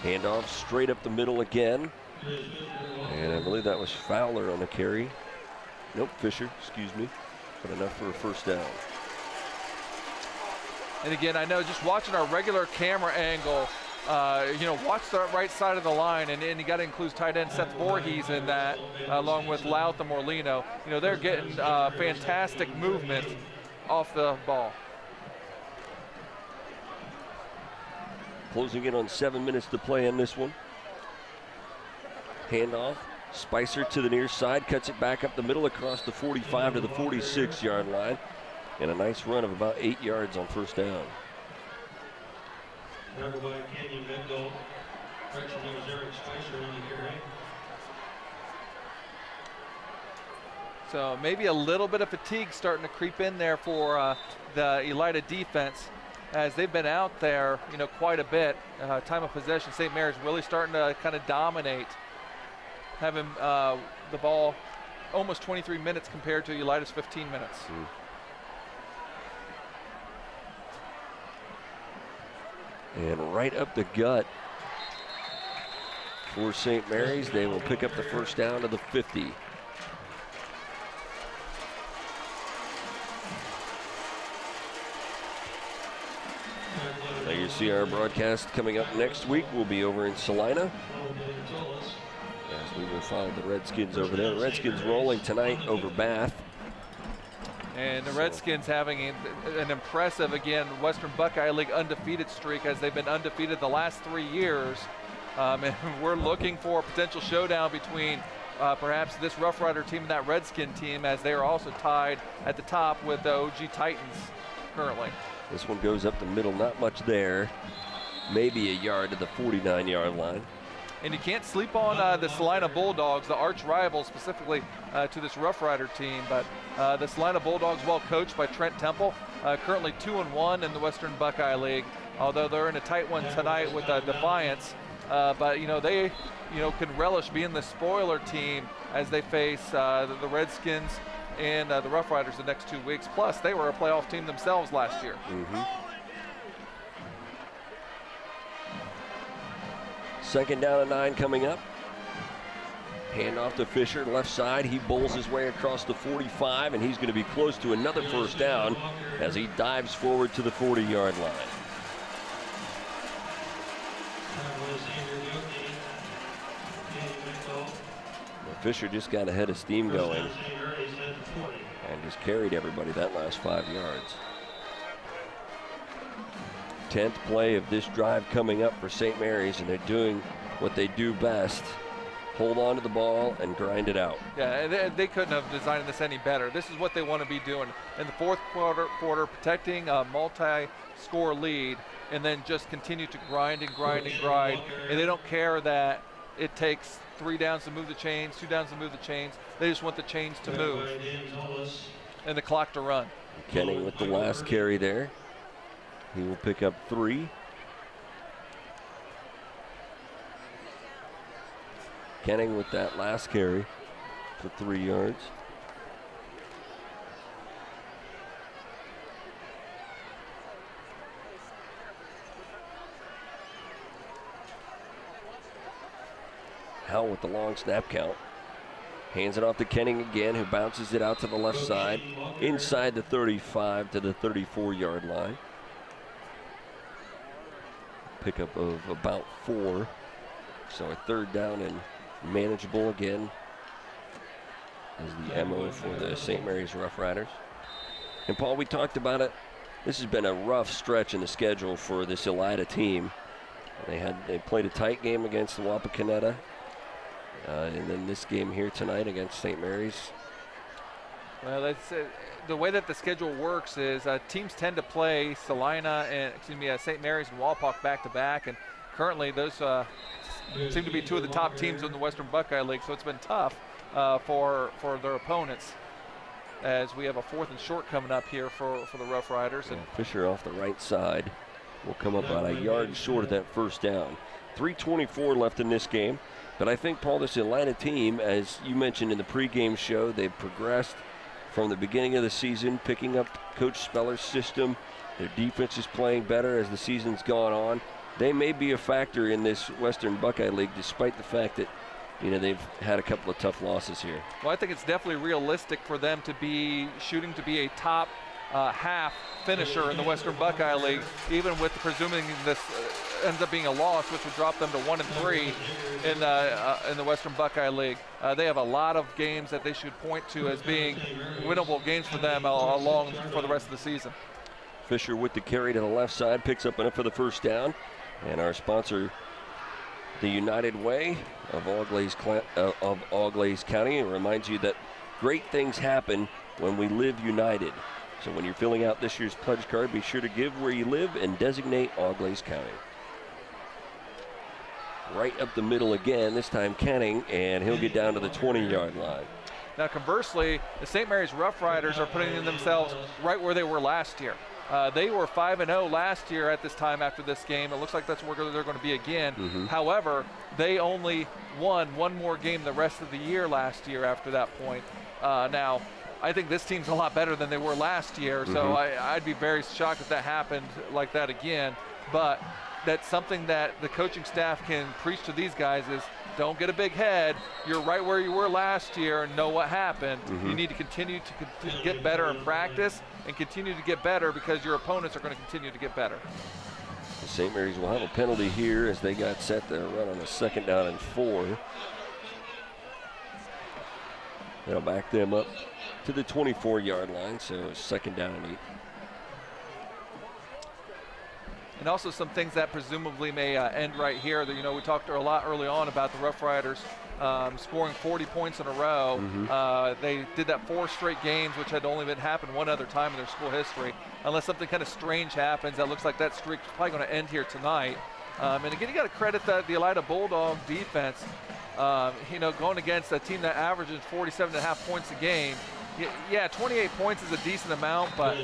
Handoff straight up the middle again. And I believe that was Fowler on the carry. Nope, Fisher, excuse me. But enough for a 1st down. And again, I know just watching our regular camera angle, watch the right side of the line, and you got to include tight end Seth Voorhees in that, along with Louth and Morlino. They're getting fantastic movement off the ball. Closing in on 7 minutes to play in this one. Handoff, Spicer to the near side, cuts it back up the middle across the 45 to the 46-yard line. And a nice run of about 8 yards on 1st down. Number by Kenyon Bendel. Correction, there was Eric Spicer on the carry. So maybe a little bit of fatigue starting to creep in there for the Elida defense as they've been out there, quite a bit. Time of possession, St. Mary's really starting to kind of dominate, having the ball almost 23 minutes compared to Elida's 15 minutes. And right up the gut for St. Mary's. They will pick up the 1st down to the 50. Now you see our broadcast coming up next week. We'll be over in Salina as we will follow the Redskins over there. The Redskins rolling tonight over Bath. And the Redskins having an impressive, again, Western Buckeye League undefeated streak as they've been undefeated the last 3 years. And we're looking for a potential showdown between perhaps this Rough Rider team and that Redskin team, as they are also tied at the top with the OG Titans currently. This one goes up the middle, not much there. Maybe a yard to the 49-yard line. And you can't sleep on the Elida Bulldogs, the arch rival specifically to this Rough Rider team. But the Elida Bulldogs, well coached by Trent Temple, currently 2-1 in the Western Buckeye League, although they're in a tight one tonight with Defiance. But they can relish being the spoiler team as they face the Redskins and the Rough Riders the next 2 weeks. Plus, they were a playoff team themselves last year. Mm-hmm. 2nd down and 9 coming up. Handoff to Fisher, left side. He bowls his way across the 45, and he's going to be close to another 1st down as he dives forward to the 40-yard line. Well, Fisher just got ahead of steam going and just carried everybody that last 5 yards. 10th play of this drive coming up for St. Mary's, and they're doing what they do best. Hold on to the ball and grind it out. Yeah, they couldn't have designed this any better. This is what they want to be doing in the 4th quarter, protecting a multi-score lead, and then just continue to grind and grind and grind. And they don't care that it takes 3 downs to move the chains, 2 downs to move the chains. They just want the chains to move and the clock to run. Kenning with the last carry there. He will pick up 3. Kenning with that last carry for 3 yards. Howell with the long snap count. Hands it off to Kenning again, who bounces it out to the left side, inside the 35 to the 34-yard line. Pickup of about 4. So a 3rd down and manageable again is the MO for the St. Mary's Rough Riders. And Paul, we talked about it this has been a rough stretch in the schedule for this Elida team. They played a tight game against the Wapakoneta, and then this game here tonight against St. Mary's. Well, the way that the schedule works is teams tend to play St. Mary's and Walpock back-to-back, and currently those seem to be two of the top teams in the Western Buckeye League, so it's been tough for their opponents, as we have a 4th and short coming up here for the Roughriders. And Fisher off the right side will come up about a yard short of that first down. 3:24 left in this game, but I think, Paul, this Elida team, as you mentioned in the pregame show, they've progressed from the beginning of the season, picking up Coach Speller's system. Their defense is playing better as the season's gone on. They may be a factor in this Western Buckeye League, despite the fact that they've had a couple of tough losses here. Well, I think it's definitely realistic for them to be shooting to be a top half finisher in the Western Buckeye League, even with presuming this ends up being a loss, which would drop them to 1-3 in the Western Buckeye League. They have a lot of games that they should point to as being winnable games for them along for the rest of the season. Fisher with the carry to the left side, picks up enough for the first down. And our sponsor, the United Way of Auglaize County, reminds you that great things happen when we live united. So when you're filling out this year's pledge card, be sure to give where you live and designate Auglaize County. Right up the middle again, this time Canning, and he'll get down to the 20-yard line. Now, conversely, the St. Mary's Roughriders are putting themselves right where they were last year. They were 5-0 last year at this time after this game. It looks like that's where they're going to be again. However, they only won one more game the rest of the year last year after that point. Now, I think this team's a lot better than they were last year, so I'd be very shocked if that happened like that again. But that's something that the coaching staff can preach to these guys is, don't get a big head. You're right where you were last year and know what happened. You need to continue to get better in practice and continue to get better, because your opponents are going to continue to get better. St. Mary's will have a penalty here as they got set to run on a 2nd down and 4. They'll back them up to the 24-yard line, so 2nd down and 8. And also some things that presumably may end right here. That, we talked a lot early on about the Roughriders scoring 40 points in a row. They did that 4 straight games, which had only been happened one other time in their school history. Unless something kind of strange happens, that looks like that streak is probably going to end here tonight. And again, you got to credit the Elida Bulldog defense. Going against a team that averages 47.5 points a game. Yeah, 28 points is a decent amount, but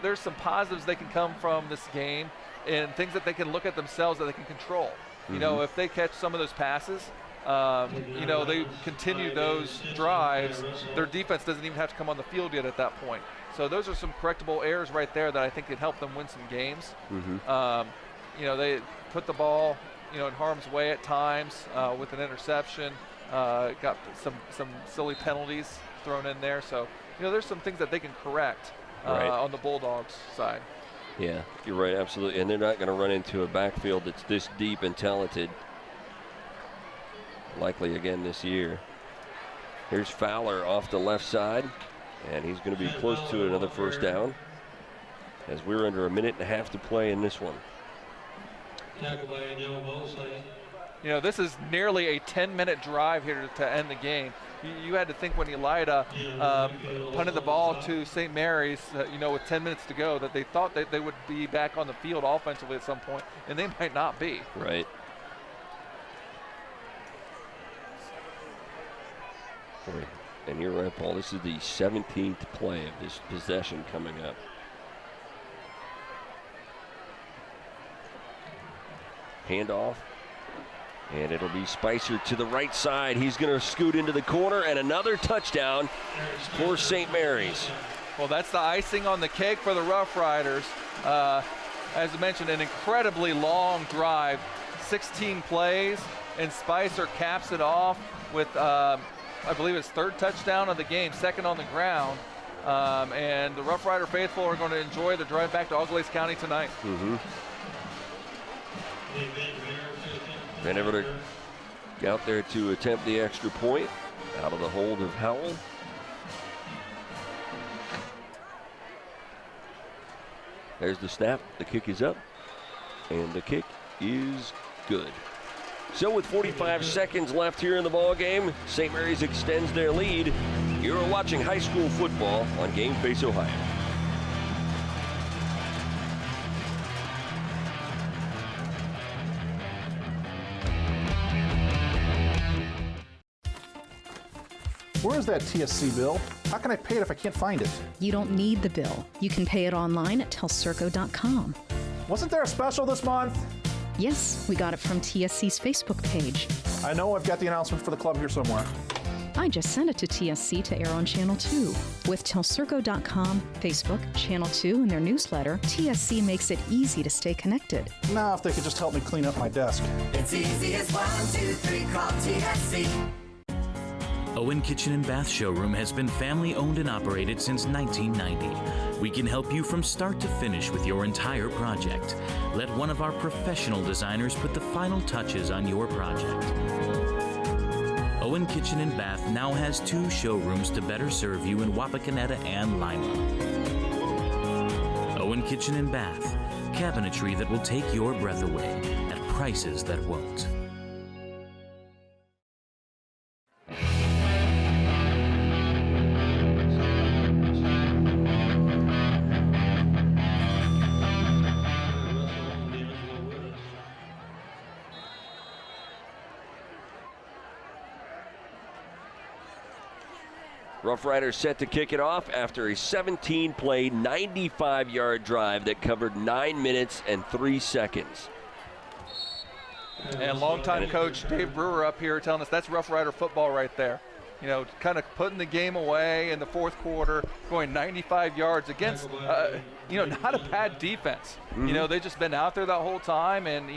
there's some positives they can come from this game, and things that they can look at themselves that they can control. If they catch some of those passes, they continue those drives. Their defense doesn't even have to come on the field yet at that point. So those are some correctable errors right there that I think can help them win some games. They put the ball, in harm's way at times with an interception. Got some silly penalties thrown in there. So, there's some things that they can correct on the Bulldogs side. Yeah, you're right, absolutely. And they're not going to run into a backfield that's this deep and talented, likely again this year. Here's Fowler off the left side, and he's going to be close to another first down, as we're under 1.5 minutes to play in this one. This is nearly a 10-minute drive here to end the game. You had to think when Elida punted the ball to St. Mary's, with 10 minutes to go, that they thought that they would be back on the field offensively at some point, and they might not be. Right. And you're right, Paul. This is the 17th play of this possession coming up. Handoff. And it'll be Spicer to the right side. He's going to scoot into the corner, and another touchdown for St. Mary's. Well, that's the icing on the cake for the Roughriders. As I mentioned, an incredibly long drive, 16 plays, and Spicer caps it off with, I believe, his 3rd touchdown of the game, 2nd on the ground. And the Rough Rider faithful are going to enjoy the drive back to Auglaize County tonight. Been able to get out there to attempt the extra point out of the hold of Howell. There's the snap. The kick is up. And the kick is good. So with 45 seconds left here in the ball game, St. Mary's extends their lead. You're watching high school football on Game Face Ohio. Where is that TSC bill? How can I pay it if I can't find it? You don't need the bill. You can pay it online at telcirco.com. Wasn't there a special this month? Yes, we got it from TSC's Facebook page. I know I've got the announcement for the club here somewhere. I just sent it to TSC to air on Channel 2. With telcirco.com, Facebook, Channel 2, and their newsletter, TSC makes it easy to stay connected. Now, if they could just help me clean up my desk. It's easy as 1, 2, 3, call TSC. Owen Kitchen and Bath Showroom has been family owned and operated since 1990. We can help you from start to finish with your entire project. Let one of our professional designers put the final touches on your project. Owen Kitchen and Bath now has 2 showrooms to better serve you in Wapakoneta and Lima. Owen Kitchen and Bath, cabinetry that will take your breath away at prices that won't. Roughriders set to kick it off after a 17-play, 95-yard drive that covered 9 minutes and 3 seconds. And longtime coach Dave Brewer up here telling us that's Rough Rider football right there. You know, kind of putting the game away in the fourth quarter, going 95 yards against, not a bad defense. Mm-hmm. You know, they've just been out there that whole time, and,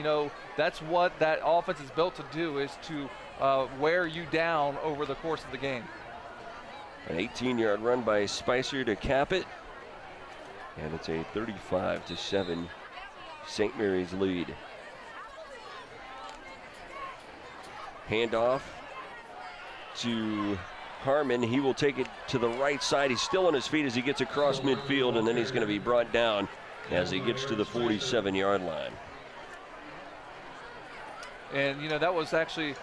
that's what that offense is built to do, is to wear you down over the course of the game. An 18-yard run by Spicer to cap it. And it's a 35-7 St. Mary's lead. Handoff to Harmon. He will take it to the right side. He's still on his feet as he gets across midfield, and then he's going to be brought down as he gets to the 47-yard line. And, that was actually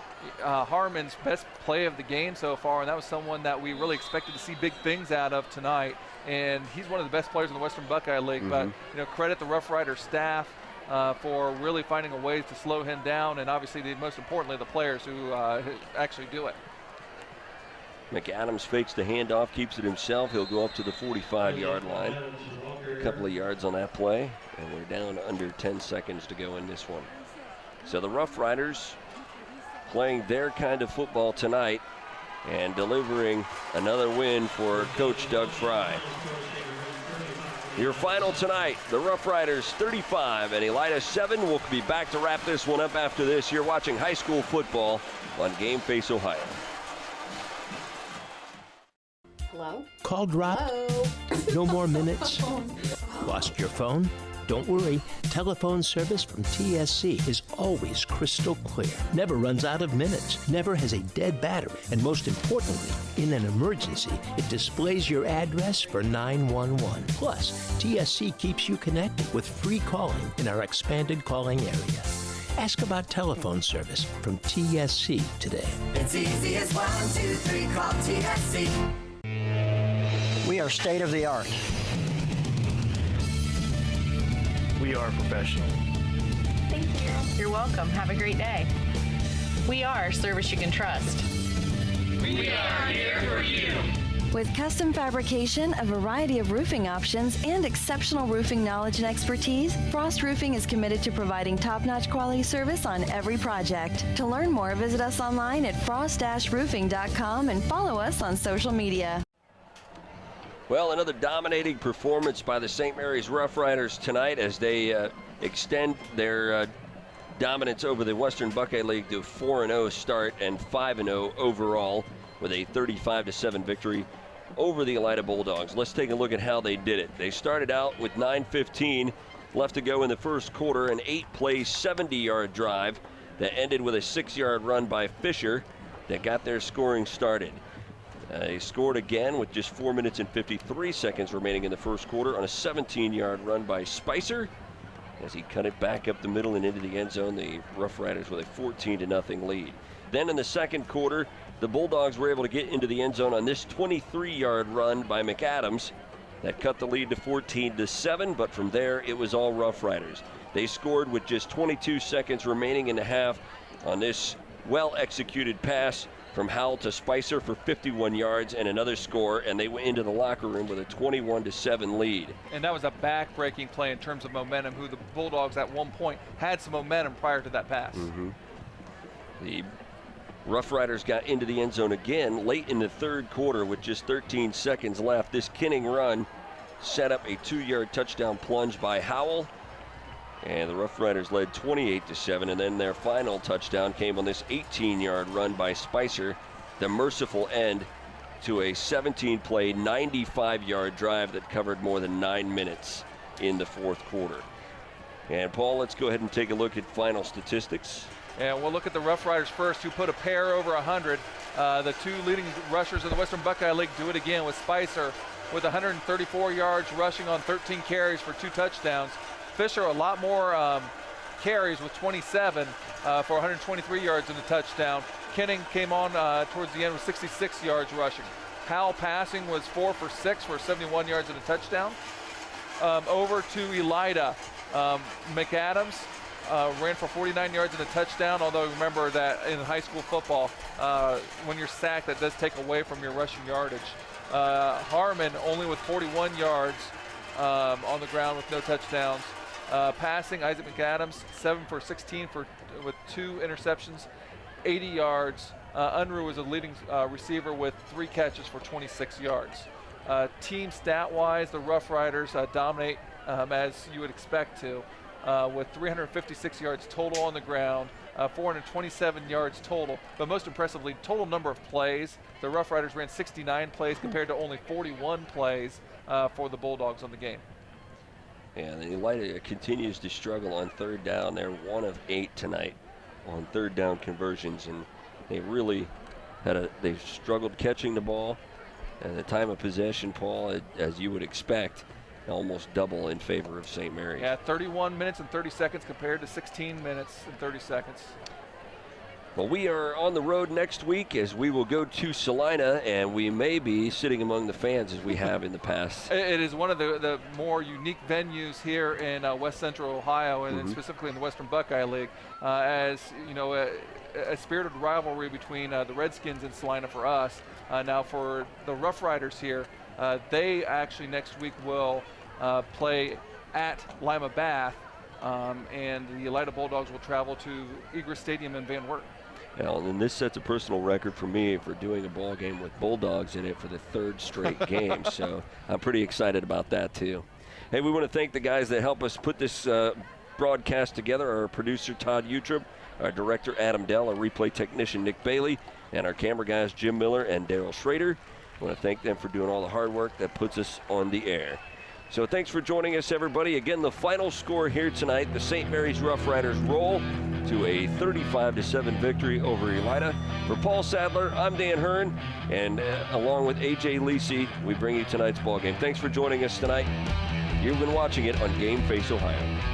Harmon's best play of the game so far, and that was someone that we really expected to see big things out of tonight. And he's one of the best players in the Western Buckeye League. Mm-hmm. But, credit the Rough Rider staff for really finding a way to slow him down, and obviously, most importantly, the players who actually do it. McAdams fakes the handoff, keeps it himself. He'll go up to the 45-yard line. A couple of yards on that play, and we're down under 10 seconds to go in this one. So the Rough Riders playing their kind of football tonight and delivering another win for Coach Doug Fry. Your final tonight, the Rough Riders 35 and Elida 7. We'll be back to wrap this one up after this. You're watching high school football on Game Face Ohio. Hello? Call dropped? No more minutes? Lost your phone? Don't worry, telephone service from TSC is always crystal clear. Never runs out of minutes, never has a dead battery, and most importantly, in an emergency, it displays your address for 911. Plus, TSC keeps you connected with free calling in our expanded calling area. Ask about telephone service from TSC today. It's easy as 1, 2, 3, call TSC. We are state of the art. We are professional. Thank you. You're welcome. Have a great day. We are service you can trust. We are here for you. With custom fabrication, a variety of roofing options, and exceptional roofing knowledge and expertise, Frost Roofing is committed to providing top-notch quality service on every project. To learn more, visit us online at frost-roofing.com and follow us on social media. Well, another dominating performance by the St. Mary's Roughriders tonight as they extend their dominance over the Western Buckeye League to 4-0 start and 5-0 overall with a 35-7 victory over the Elida Bulldogs. Let's take a look at how they did it. They started out with 9:15 left to go in the first quarter, an 8-play, 70-yard drive that ended with a 6-yard run by Fisher that got their scoring started. They scored again with just 4 minutes and 53 seconds remaining in the first quarter on a 17-yard run by Spicer. As he cut it back up the middle and into the end zone, the Rough Riders with a 14-0 lead. Then in the second quarter, the Bulldogs were able to get into the end zone on this 23-yard run by McAdams. That cut the lead to 14-7, but from there it was all Rough Riders. They scored with just 22 seconds remaining in the half on this well-executed pass from Howell to Spicer for 51 yards and another score, and they went into the locker room with a 21-7 lead. And that was a back-breaking play in terms of momentum, who the Bulldogs at one point had some momentum prior to that pass. The Rough Riders got into the end zone again late in the third quarter with just 13 seconds left. This Kinning run set up a 2-yard touchdown plunge by Howell, and the Rough Riders led 28-7, and then their final touchdown came on this 18-yard run by Spicer, the merciful end to a 17-play, 95-yard drive that covered more than 9 minutes in the fourth quarter. And Paul, let's go ahead and take a look at final statistics. And we'll look at the Rough Riders first, who put a pair over 100. The two leading rushers of the Western Buckeye League do it again with Spicer with 134 yards rushing on 13 carries for 2 touchdowns. Fisher a lot more carries with 27 for 123 yards in the touchdown. Kinning came on towards the end with 66 yards rushing. Howell passing was 4 for 6 for 71 yards and a touchdown. Over to Elida. McAdams ran for 49 yards and a touchdown, although remember that in high school football, when you're sacked, that does take away from your rushing yardage. Harmon only with 41 yards on the ground with no touchdowns. Passing, Isaac McAdams, 7 for 16 with 2 interceptions, 80 yards. Unruh was a leading receiver with 3 catches for 26 yards. Team stat-wise, the Rough Riders dominate as you would expect to, with 356 yards total on the ground, 427 yards total, but most impressively, total number of plays. The Rough Riders ran 69 plays compared to only 41 plays for the Bulldogs on the game. And Elida continues to struggle on third down. They're 1 of 8 tonight on third down conversions, and they really they've struggled catching the ball. At the time of possession, Paul, as you would expect, almost double in favor of St. Mary's. Yeah, 31 minutes and 30 seconds compared to 16 minutes and 30 seconds. Well, we are on the road next week as we will go to Salina, and we may be sitting among the fans as we have in the past. It is one of the more unique venues here in West Central Ohio, and specifically in the Western Buckeye League, as you know, a spirited rivalry between the Redskins and Salina for us. Now for the Rough Riders here, they actually next week will play at Lima Bath, and the Elida Bulldogs will travel to Egress Stadium in Van Wert. Well, and this sets a personal record for me for doing a ball game with Bulldogs in it for the 3rd straight game, so I'm pretty excited about that too. Hey, we want to thank the guys that help us put this broadcast together, our producer Todd Utrup, our director Adam Dell, our replay technician Nick Bailey, and our camera guys Jim Miller and Daryl Schrader. I want to thank them for doing all the hard work that puts us on the air. So thanks for joining us, everybody. Again, the final score here tonight, the St. Mary's Rough Riders roll to a 35-7 victory over Elida. For Paul Sadler, I'm Dan Hearn, and along with A.J. Lisi, we bring you tonight's ball game. Thanks for joining us tonight. You've been watching it on Game Face Ohio.